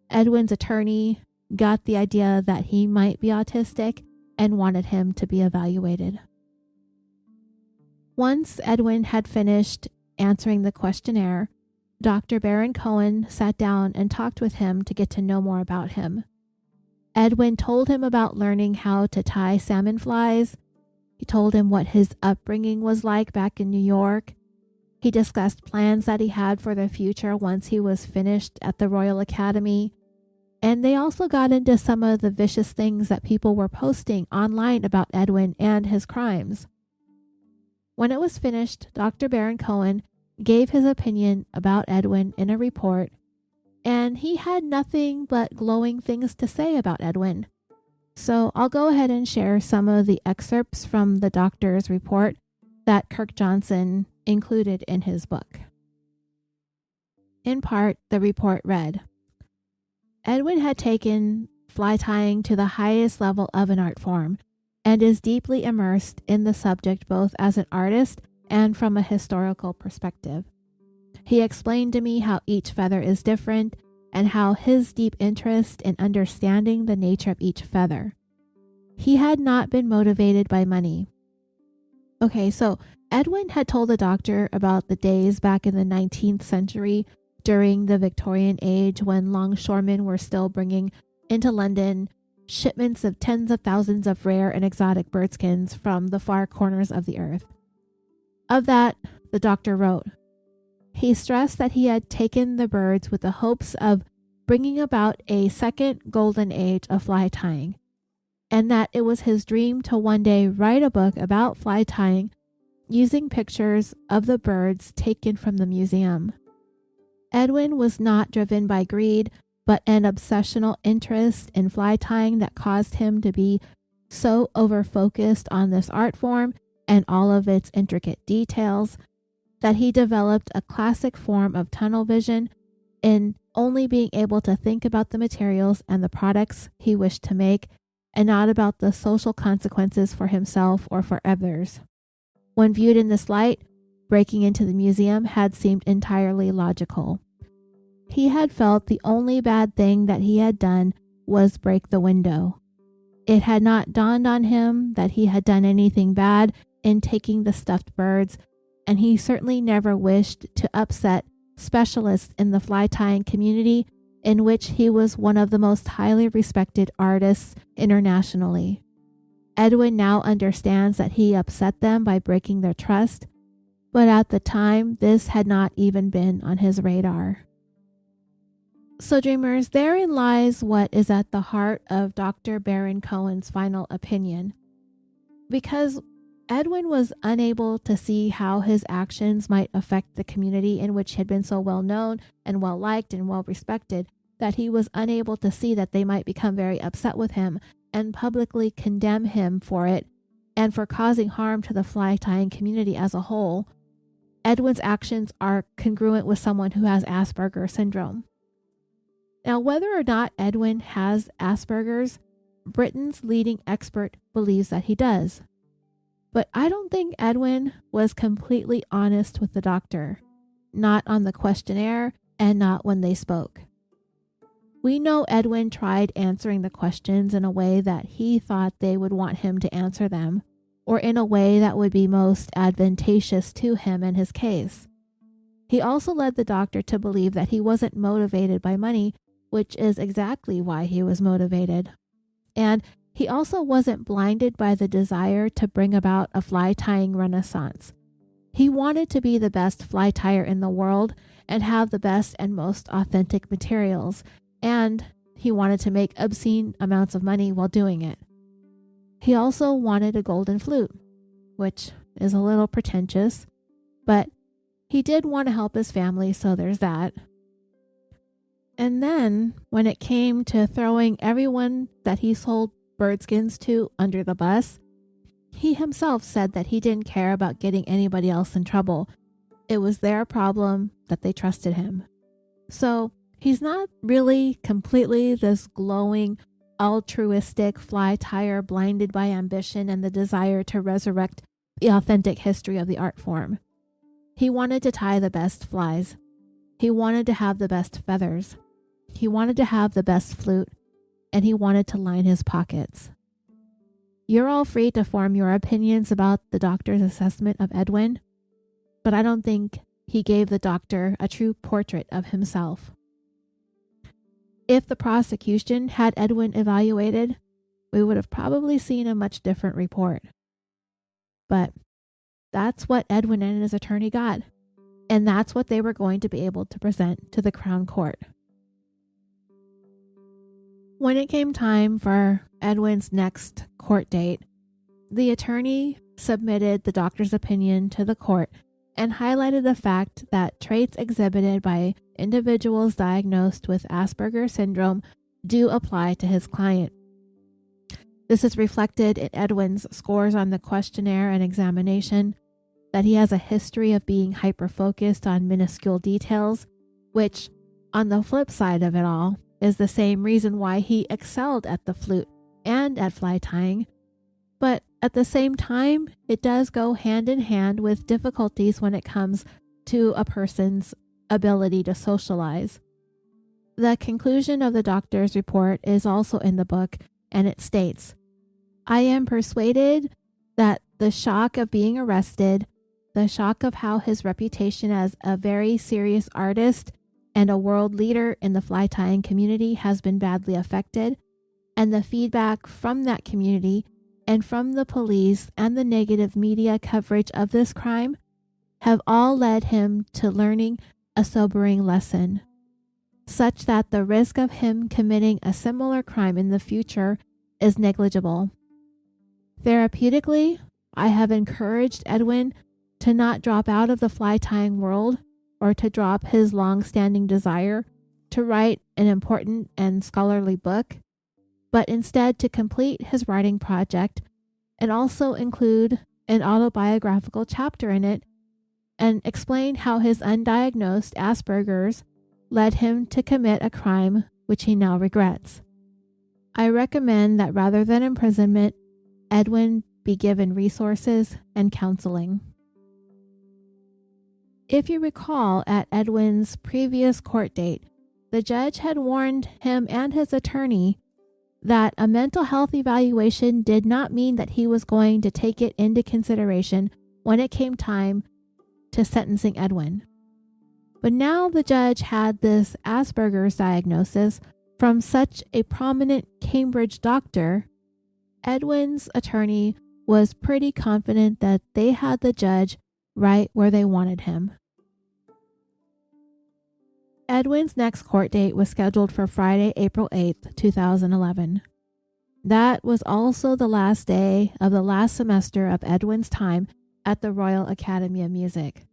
Edwin's attorney got the idea that he might be autistic and wanted him to be evaluated. Once Edwin had finished answering the questionnaire, Dr. Baron Cohen sat down and talked with him to get to know more about him. Edwin told him about learning how to tie salmon flies. He told him what his upbringing was like back in New York. He discussed plans that he had for the future once he was finished at the Royal Academy. And they also got into some of the vicious things that people were posting online about Edwin and his crimes. When it was finished, Dr. Baron Cohen gave his opinion about Edwin in a report, and he had nothing but glowing things to say about Edwin. So I'll go ahead and share some of the excerpts from the doctor's report that Kirk Johnson included in his book. In part, the report read, Edwin had taken fly tying to the highest level of an art form and is deeply immersed in the subject both as an artist and from a historical perspective. He explained to me how each feather is different and how his deep interest in understanding the nature of each feather. He had not been motivated by money. Okay, so Edwin had told the doctor about the days back in the 19th century during the Victorian age when longshoremen were still bringing into London shipments of tens of thousands of rare and exotic birdskins from the far corners of the earth. Of that, the doctor wrote, he stressed that he had taken the birds with the hopes of bringing about a second golden age of fly tying, and that it was his dream to one day write a book about fly tying using pictures of the birds taken from the museum. Edwin was not driven by greed, but an obsessional interest in fly tying that caused him to be so over-focused on this art form and all of its intricate details that he developed a classic form of tunnel vision in only being able to think about the materials and the products he wished to make and not about the social consequences for himself or for others. When viewed in this light, breaking into the museum had seemed entirely logical. He had felt the only bad thing that he had done was break the window. It had not dawned on him that he had done anything bad in taking the stuffed birds, and he certainly never wished to upset specialists in the fly tying community, in which he was one of the most highly respected artists internationally. Edwin now understands that he upset them by breaking their trust, but at the time, this had not even been on his radar. So dreamers, therein lies what is at the heart of Dr. Baron Cohen's final opinion. Because Edwin was unable to see how his actions might affect the community in which he had been so well known and well liked and well respected, that he was unable to see that they might become very upset with him and publicly condemn him for it and for causing harm to the fly tying community as a whole. Edwin's actions are congruent with someone who has Asperger's syndrome. Now, whether or not Edwin has Asperger's, Britain's leading expert believes that he does. But I don't think Edwin was completely honest with the doctor, not on the questionnaire and not when they spoke. We know Edwin tried answering the questions in a way that he thought they would want him to answer them, or in a way that would be most advantageous to him and his case. He also led the doctor to believe that he wasn't motivated by money, which is exactly why he was motivated. And he also wasn't blinded by the desire to bring about a fly tying renaissance. He wanted to be the best fly tyer in the world and have the best and most authentic materials, and he wanted to make obscene amounts of money while doing it. He also wanted a golden flute, which is a little pretentious, but he did want to help his family, so there's that. And then, when it came to throwing everyone that he sold bird skins to under the bus, he himself said that he didn't care about getting anybody else in trouble. It was their problem that they trusted him. So, he's not really completely this glowing, altruistic fly tire blinded by ambition and the desire to resurrect the authentic history of the art form. He wanted to tie the best flies. He wanted to have the best feathers. He wanted to have the best flute, and he wanted to line his pockets. You're all free to form your opinions about the doctor's assessment of Edwin, but I don't think he gave the doctor a true portrait of himself. If the prosecution had Edwin evaluated, we would have probably seen a much different report. But that's what Edwin and his attorney got, and that's what they were going to be able to present to the Crown Court. When it came time for Edwin's next court date, the attorney submitted the doctor's opinion to the court and highlighted the fact that traits exhibited by individuals diagnosed with Asperger's syndrome do apply to his client. This is reflected in Edwin's scores on the questionnaire and examination, that he has a history of being hyper-focused on minuscule details, which, on the flip side of it all, is the same reason why he excelled at the flute and at fly tying, but at the same time, it does go hand in hand with difficulties when it comes to a person's ability to socialize. The conclusion of the doctor's report is also in the book, and it states, "I am persuaded that the shock of being arrested, the shock of how his reputation as a very serious artist and a world leader in the fly tying community has been badly affected, and the feedback from that community and from the police and the negative media coverage of this crime have all led him to learning a sobering lesson, such that the risk of him committing a similar crime in the future is negligible. Therapeutically, I have encouraged Edwin to not drop out of the fly tying world or to drop his long-standing desire to write an important and scholarly book, but instead to complete his writing project and also include an autobiographical chapter in it and explain how his undiagnosed Asperger's led him to commit a crime which he now regrets. I recommend that rather than imprisonment, Edwin be given resources and counseling." If you recall, at Edwin's previous court date, the judge had warned him and his attorney that a mental health evaluation did not mean that he was going to take it into consideration when it came time to sentencing Edwin. But now the judge had this Asperger's diagnosis from such a prominent Cambridge doctor. Edwin's attorney was pretty confident that they had the judge right where they wanted him. Edwin's next court date was scheduled for Friday, April 8th, 2011. That was also the last day of the last semester of Edwin's time at the Royal Academy of Music.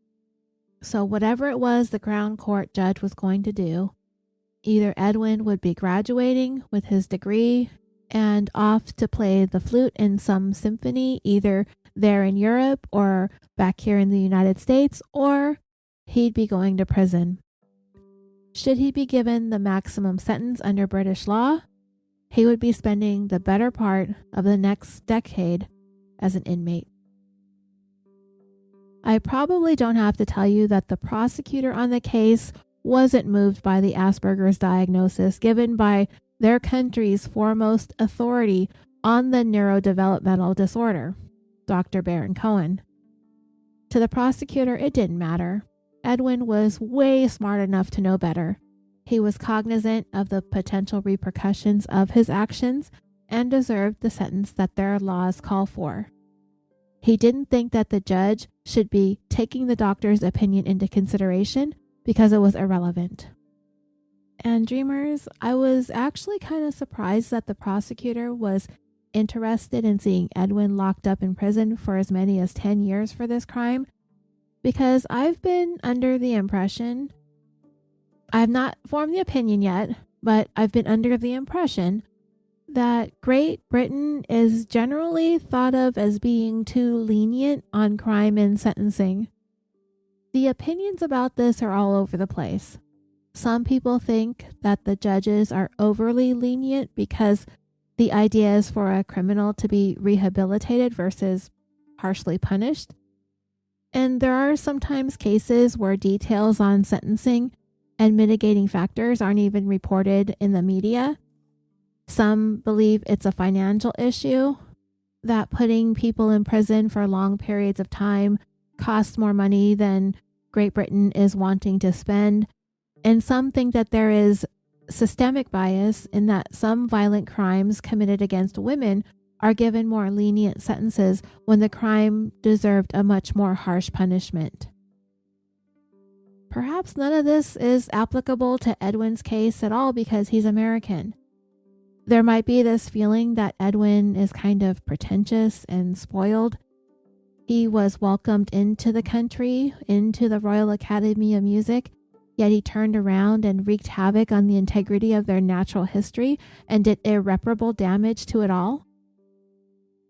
So whatever it was the Crown Court judge was going to do, either Edwin would be graduating with his degree and off to play the flute in some symphony, either there in Europe or back here in the United States, or he'd be going to prison. Should he be given the maximum sentence under British law, he would be spending the better part of the next decade as an inmate. I probably don't have to tell you that the prosecutor on the case wasn't moved by the Asperger's diagnosis given by their country's foremost authority on the neurodevelopmental disorder, Dr. Baron Cohen. To the prosecutor, it didn't matter. Edwin was way smart enough to know better. He was cognizant of the potential repercussions of his actions and deserved the sentence that their laws call for. He didn't think that the judge should be taking the doctor's opinion into consideration because it was irrelevant. And dreamers, I was actually kind of surprised that the prosecutor was interested in seeing Edwin locked up in prison for as many as 10 years for this crime, because I've been under the impression, I've not formed the opinion yet, but I've been under the impression that Great Britain is generally thought of as being too lenient on crime and sentencing. The opinions about this are all over the place. Some people think that the judges are overly lenient because the idea is for a criminal to be rehabilitated versus harshly punished. And there are sometimes cases where details on sentencing and mitigating factors aren't even reported in the media. Some believe it's a financial issue, that putting people in prison for long periods of time costs more money than Great Britain is wanting to spend. And some think that there is systemic bias in that some violent crimes committed against women are given more lenient sentences when the crime deserved a much more harsh punishment. Perhaps none of this is applicable to Edwin's case at all because he's American. There might be this feeling that Edwin is kind of pretentious and spoiled. He was welcomed into the country, into the Royal Academy of Music, yet he turned around and wreaked havoc on the integrity of their natural history and did irreparable damage to it all.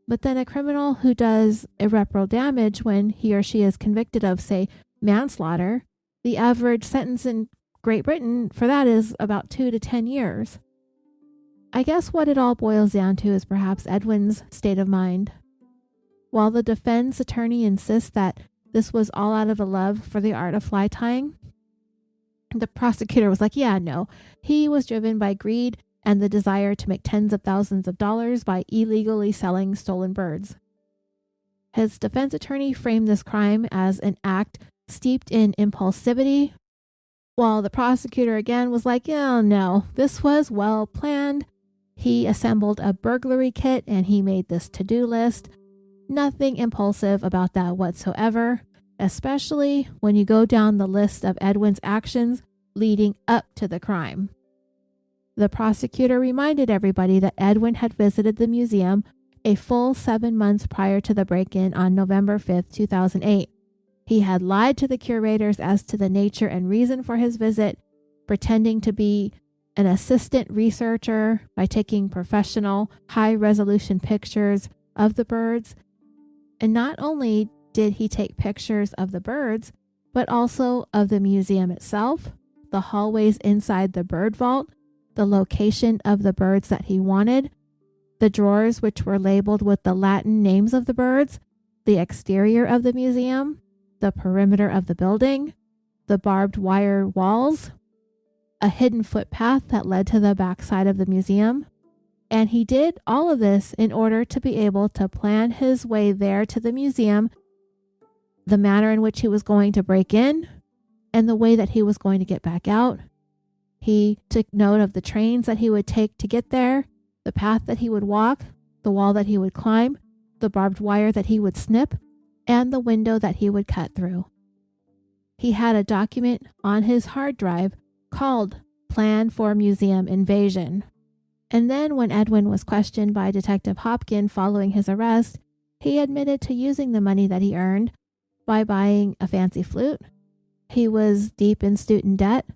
But then a criminal who does irreparable damage when he or she is convicted of, say, manslaughter, the average sentence in Great Britain for that is about 2 to 10 years. I guess what it all boils down to is perhaps Edwin's state of mind. While the defense attorney insists that this was all out of a love for the art of fly tying, the prosecutor was like, yeah, no, he was driven by greed and the desire to make tens of thousands of dollars by illegally selling stolen birds. His defense attorney framed this crime as an act steeped in impulsivity, while the prosecutor again was like, yeah, no, this was well planned. He assembled a burglary kit and he made this to-do list. Nothing impulsive about that whatsoever, especially when you go down the list of Edwin's actions leading up to the crime. The prosecutor reminded everybody that Edwin had visited the museum a full 7 months prior to the break-in on November 5th, 2008. He had lied to the curators as to the nature and reason for his visit, pretending to be an assistant researcher by taking professional, high-resolution pictures of the birds. And not only did he take pictures of the birds, but also of the museum itself, the hallways inside the bird vault, the location of the birds that he wanted, the drawers which were labeled with the Latin names of the birds, the exterior of the museum, the perimeter of the building, the barbed wire walls, a hidden footpath that led to the backside of the museum. And he did all of this in order to be able to plan his way there to the museum, the manner in which he was going to break in, and the way that he was going to get back out. He took note of the trains that he would take to get there, the path that he would walk, the wall that he would climb, the barbed wire that he would snip, and the window that he would cut through. He had a document on his hard drive called Plan for Museum Invasion. And then when Edwin was questioned by Detective Hopkin following his arrest, he admitted to using the money that he earned by buying a fancy flute. He was deep in student debt,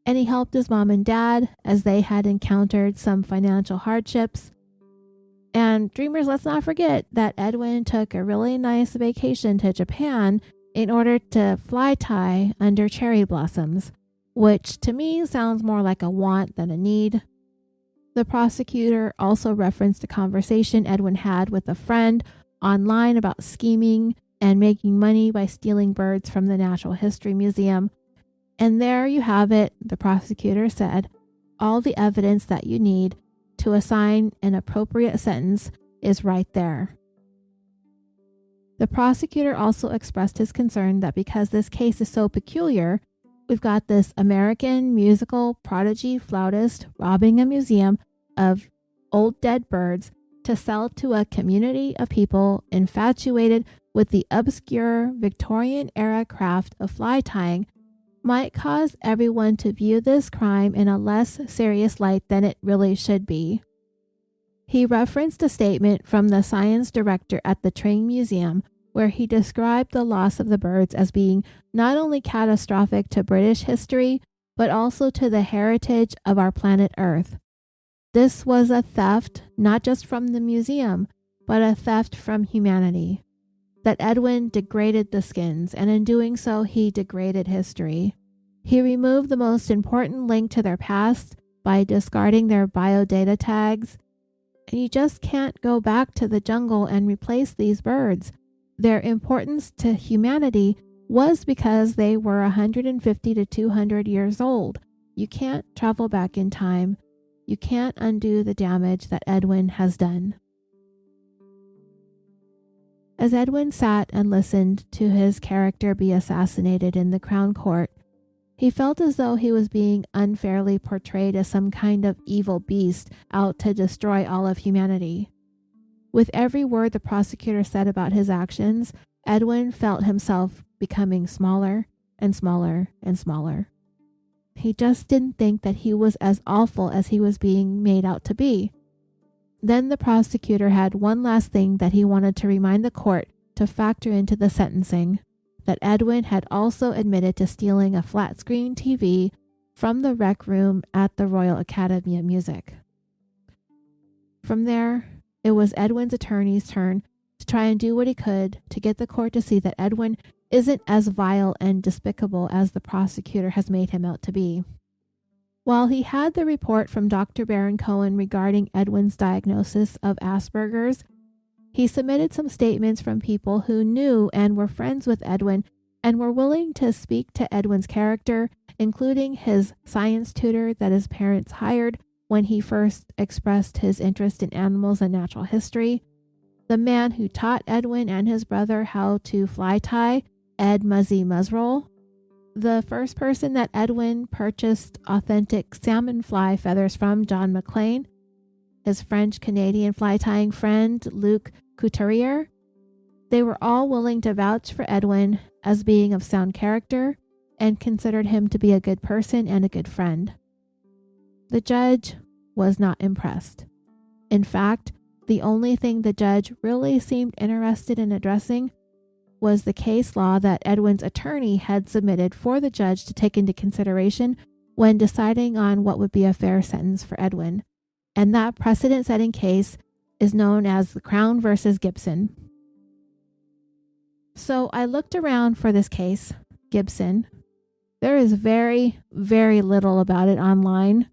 and he helped his mom and dad as they had encountered some financial hardships. And dreamers, let's not forget that Edwin took a really nice vacation to Japan in order to fly tie under cherry blossoms, which to me sounds more like a want than a need. The prosecutor also referenced a conversation Edwin had with a friend online about scheming and making money by stealing birds from the Natural History Museum. And there you have it, the prosecutor said. All the evidence that you need to assign an appropriate sentence is right there. The prosecutor also expressed his concern that because this case is so peculiar, we've got this American musical prodigy flautist robbing a museum of old dead birds to sell to a community of people infatuated with the obscure Victorian-era craft of fly tying might cause everyone to view this crime in a less serious light than it really should be. He referenced a statement from the science director at the Tring Museum where he described the loss of the birds as being not only catastrophic to British history, but also to the heritage of our planet Earth. This was a theft, not just from the museum, but a theft from humanity. That Edwin degraded the skins, and in doing so, he degraded history. He removed the most important link to their past by discarding their biodata tags. And you just can't go back to the jungle and replace these birds. Their importance to humanity was because they were 150 to 200 years old. You can't travel back in time. You can't undo the damage that Edwin has done. As Edwin sat and listened to his character be assassinated in the Crown Court, he felt as though he was being unfairly portrayed as some kind of evil beast out to destroy all of humanity. With every word the prosecutor said about his actions, Edwin felt himself becoming smaller and smaller and smaller. He just didn't think that he was as awful as he was being made out to be. Then the prosecutor had one last thing that he wanted to remind the court to factor into the sentencing, that Edwin had also admitted to stealing a flat-screen TV from the rec room at the Royal Academy of Music. From there, it was Edwin's attorney's turn to try and do what he could to get the court to see that Edwin isn't as vile and despicable as the prosecutor has made him out to be. While he had the report from Dr. Baron Cohen regarding Edwin's diagnosis of Asperger's, he submitted some statements from people who knew and were friends with Edwin and were willing to speak to Edwin's character, including his science tutor that his parents hired when he first expressed his interest in animals and natural history, the man who taught Edwin and his brother how to fly tie, Ed Muzzy Muzzroll, the first person that Edwin purchased authentic salmon fly feathers from, John McLean, his French-Canadian fly tying friend, Luc Couturier. They were all willing to vouch for Edwin as being of sound character and considered him to be a good person and a good friend. The judge was not impressed. In fact, the only thing the judge really seemed interested in addressing was the case law that Edwin's attorney had submitted for the judge to take into consideration when deciding on what would be a fair sentence for Edwin. And that precedent-setting case is known as the Crown versus Gibson. So I looked around for this case, Gibson. There is very, very little about it online.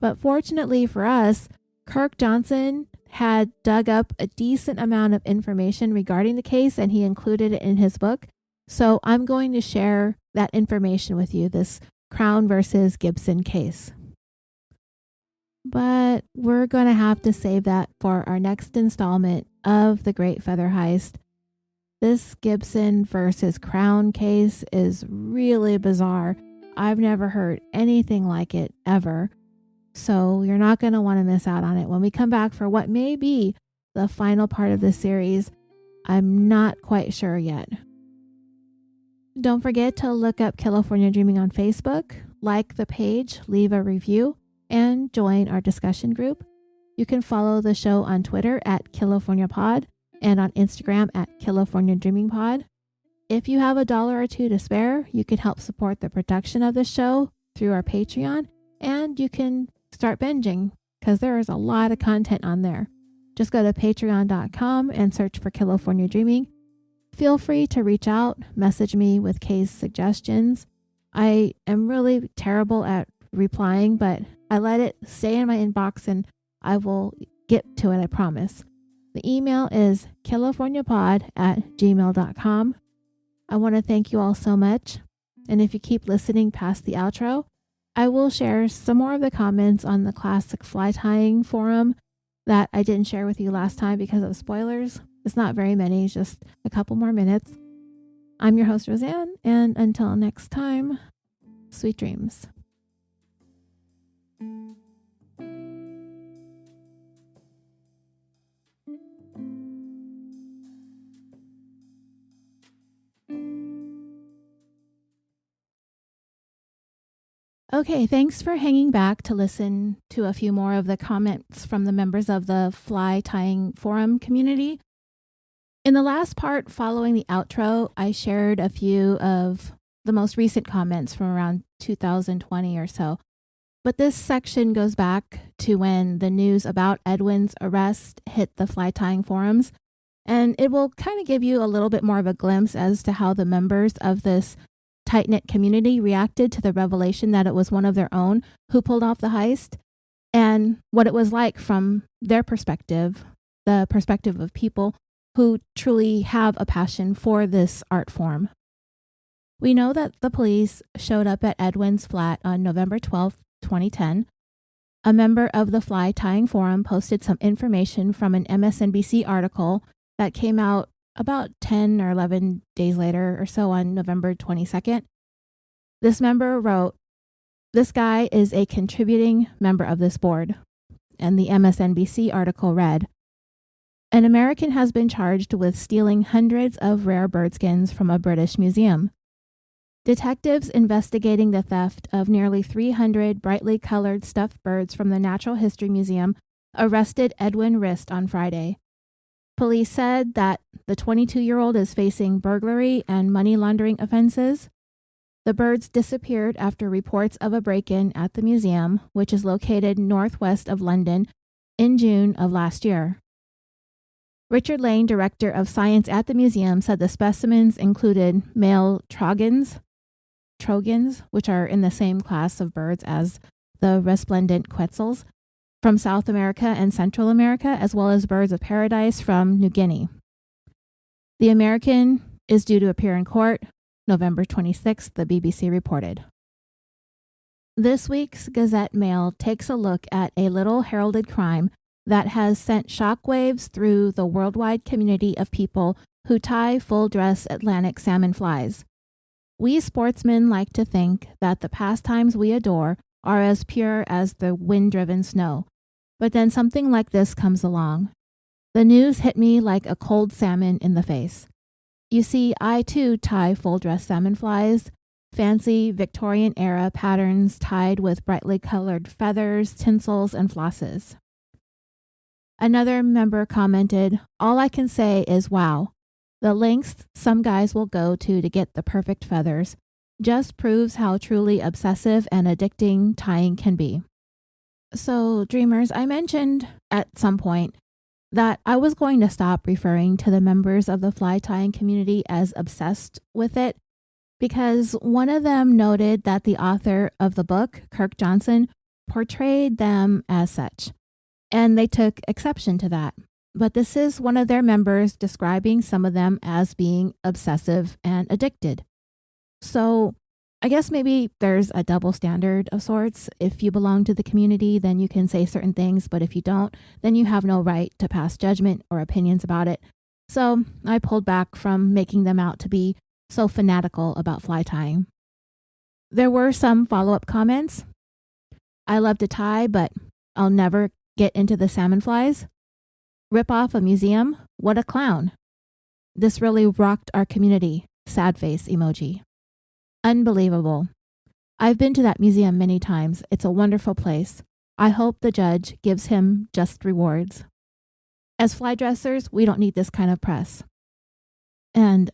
But fortunately for us, Kirk Johnson had dug up a decent amount of information regarding the case and he included it in his book. So I'm going to share that information with you, this Crown versus Gibson case. But we're going to have to save that for our next installment of The Great Feather Heist. This Gibson versus Crown case is really bizarre. I've never heard anything like it ever. So you're not going to want to miss out on it. When we come back for what may be the final part of this series, I'm not quite sure yet. Don't forget to look up California Dreaming on Facebook, like the page, leave a review, and join our discussion group. You can follow the show on Twitter at CaliforniaPod and on Instagram at California Dreaming Pod. If you have $1 or $2 to spare, you can help support the production of the show through our Patreon, and you can start binging because there is a lot of content on there. Just go to patreon.com and search for California Dreaming. Feel free to reach out, message me with case suggestions. I am really terrible at replying, but I let it stay in my inbox and I will get to it, I promise. The email is californiapod@gmail.com. I want to thank you all so much. And if you keep listening past the outro, I will share some more of the comments on the classic fly tying forum that I didn't share with you last time because of spoilers. It's not very many, just a couple more minutes. I'm your host, Roseanne, and until next time, sweet dreams. Okay, thanks for hanging back to listen to a few more of the comments from the members of the fly tying forum community. In the last part following the outro, I shared a few of the most recent comments from around 2020 or so. But this section goes back to when the news about Edwin's arrest hit the fly tying forums, and it will kind of give you a little bit more of a glimpse as to how the members of this tight-knit community reacted to the revelation that it was one of their own who pulled off the heist, and what it was like from their perspective, the perspective of people who truly have a passion for this art form. We know that the police showed up at Edwin's flat on November 12th, 2010. A member of the fly tying forum posted some information from an MSNBC article that came out about 10 or 11 days later or so on November 22nd. This member wrote, "This guy is a contributing member of this board." And the MSNBC article read, "An American has been charged with stealing hundreds of rare bird skins from a British museum. Detectives investigating the theft of nearly 300 brightly colored stuffed birds from the Natural History Museum arrested Edwin Rist on Friday. Police said that the 22-year-old is facing burglary and money laundering offenses. The birds disappeared after reports of a break-in at the museum, which is located northwest of London, in June of last year." Richard Lane, director of science at the museum, said the specimens included male trogons, which are in the same class of birds as the resplendent quetzals, from South America and Central America, as well as birds of paradise from New Guinea. The American is due to appear in court November 26th, the BBC reported. This week's Gazette Mail takes a look at a little heralded crime that has sent shockwaves through the worldwide community of people who tie full-dress Atlantic salmon flies. We sportsmen like to think that the pastimes we adore are as pure as the wind-driven snow, but then something like this comes along. The news hit me like a cold salmon in the face. You see, I too tie full-dress salmon flies, fancy Victorian-era patterns tied with brightly colored feathers, tinsels, and flosses. Another member commented, "All I can say is wow. The lengths some guys will go to get the perfect feathers just proves how truly obsessive and addicting tying can be." So, dreamers, I mentioned at some point that I was going to stop referring to the members of the fly tying community as obsessed with it, because one of them noted that the author of the book, Kirk Johnson, portrayed them as such, and they took exception to that. But this is one of their members describing some of them as being obsessive and addicted. So I guess maybe there's a double standard of sorts. If you belong to the community, then you can say certain things, but if you don't, then you have no right to pass judgment or opinions about it. So I pulled back from making them out to be so fanatical about fly tying. There were some follow-up comments. "I love to tie, but I'll never get into the salmon flies. Rip off a museum? What a clown. This really rocked our community. Sad face emoji. Unbelievable. I've been to that museum many times. It's a wonderful place. I hope the judge gives him just rewards. As fly dressers, we don't need this kind of press." And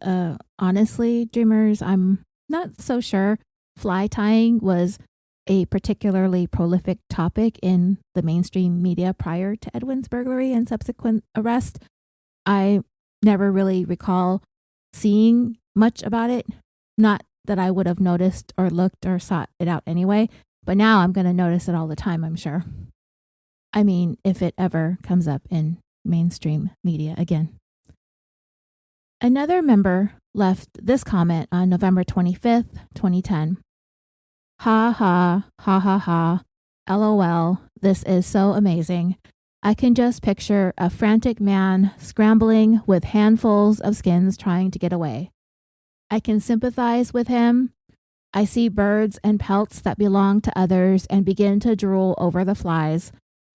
honestly, dreamers, I'm not so sure fly tying was a particularly prolific topic in the mainstream media prior to Edwin's burglary and subsequent arrest. I never really recall seeing much about it. Not that I would have noticed or looked or sought it out anyway, but now I'm going to notice it all the time, I'm sure. I mean, if it ever comes up in mainstream media again. Another member left this comment on November 25th, 2010. "Ha ha, ha ha ha, LOL, this is so amazing. I can just picture a frantic man scrambling with handfuls of skins trying to get away. I can sympathize with him. I see birds and pelts that belong to others and begin to drool over the flies.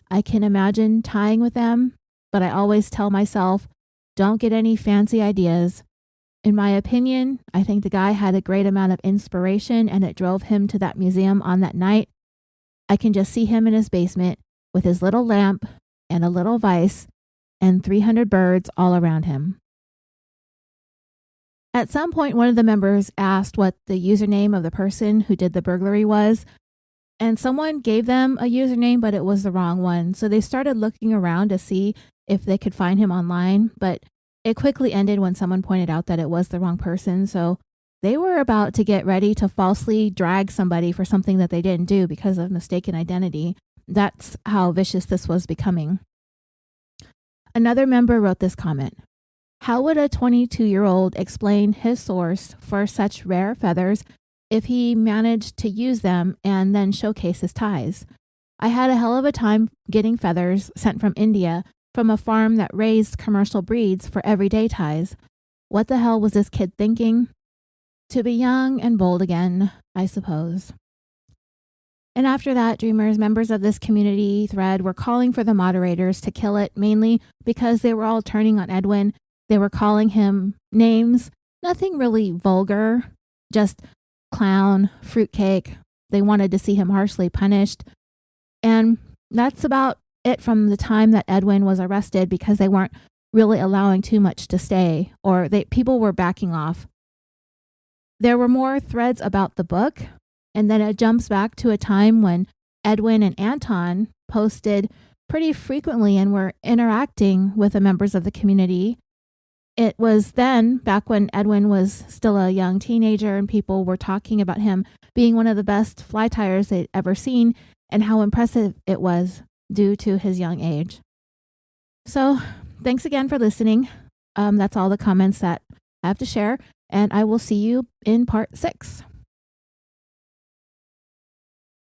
I can imagine tying with them, but I always tell myself, don't get any fancy ideas. In my opinion, I think the guy had a great amount of inspiration and it drove him to that museum on that night. I can just see him in his basement with his little lamp and a little vise and 300 birds all around him. At some point, one of the members asked what the username of the person who did the burglary was, and someone gave them a username, but it was the wrong one. So they started looking around to see if they could find him online, but it quickly ended when someone pointed out that it was the wrong person. So they were about to get ready to falsely drag somebody for something that they didn't do because of mistaken identity. That's how vicious this was becoming. Another member wrote this comment. How would a 22-year-old explain his source for such rare feathers if he managed to use them and then showcase his ties? I had a hell of a time getting feathers sent from India from a farm that raised commercial breeds for everyday ties. What the hell was this kid thinking? To be young and bold again, I suppose. And after that, dreamers, members of this community thread were calling for the moderators to kill it, mainly because they were all turning on Edwin. They were calling him names, nothing really vulgar, just clown, fruitcake. They wanted to see him harshly punished. And that's about it from the time that Edwin was arrested, because they weren't really allowing too much to stay, or people were backing off. There were more threads about the book, and then it jumps back to a time when Edwin and Anton posted pretty frequently and were interacting with the members of the community. It was then, back when Edwin was still a young teenager, and people were talking about him being one of the best fly tyers they'd ever seen and how impressive it was due to his young age. So thanks again for listening. That's all the comments that I have to share, and I will see you in part 6.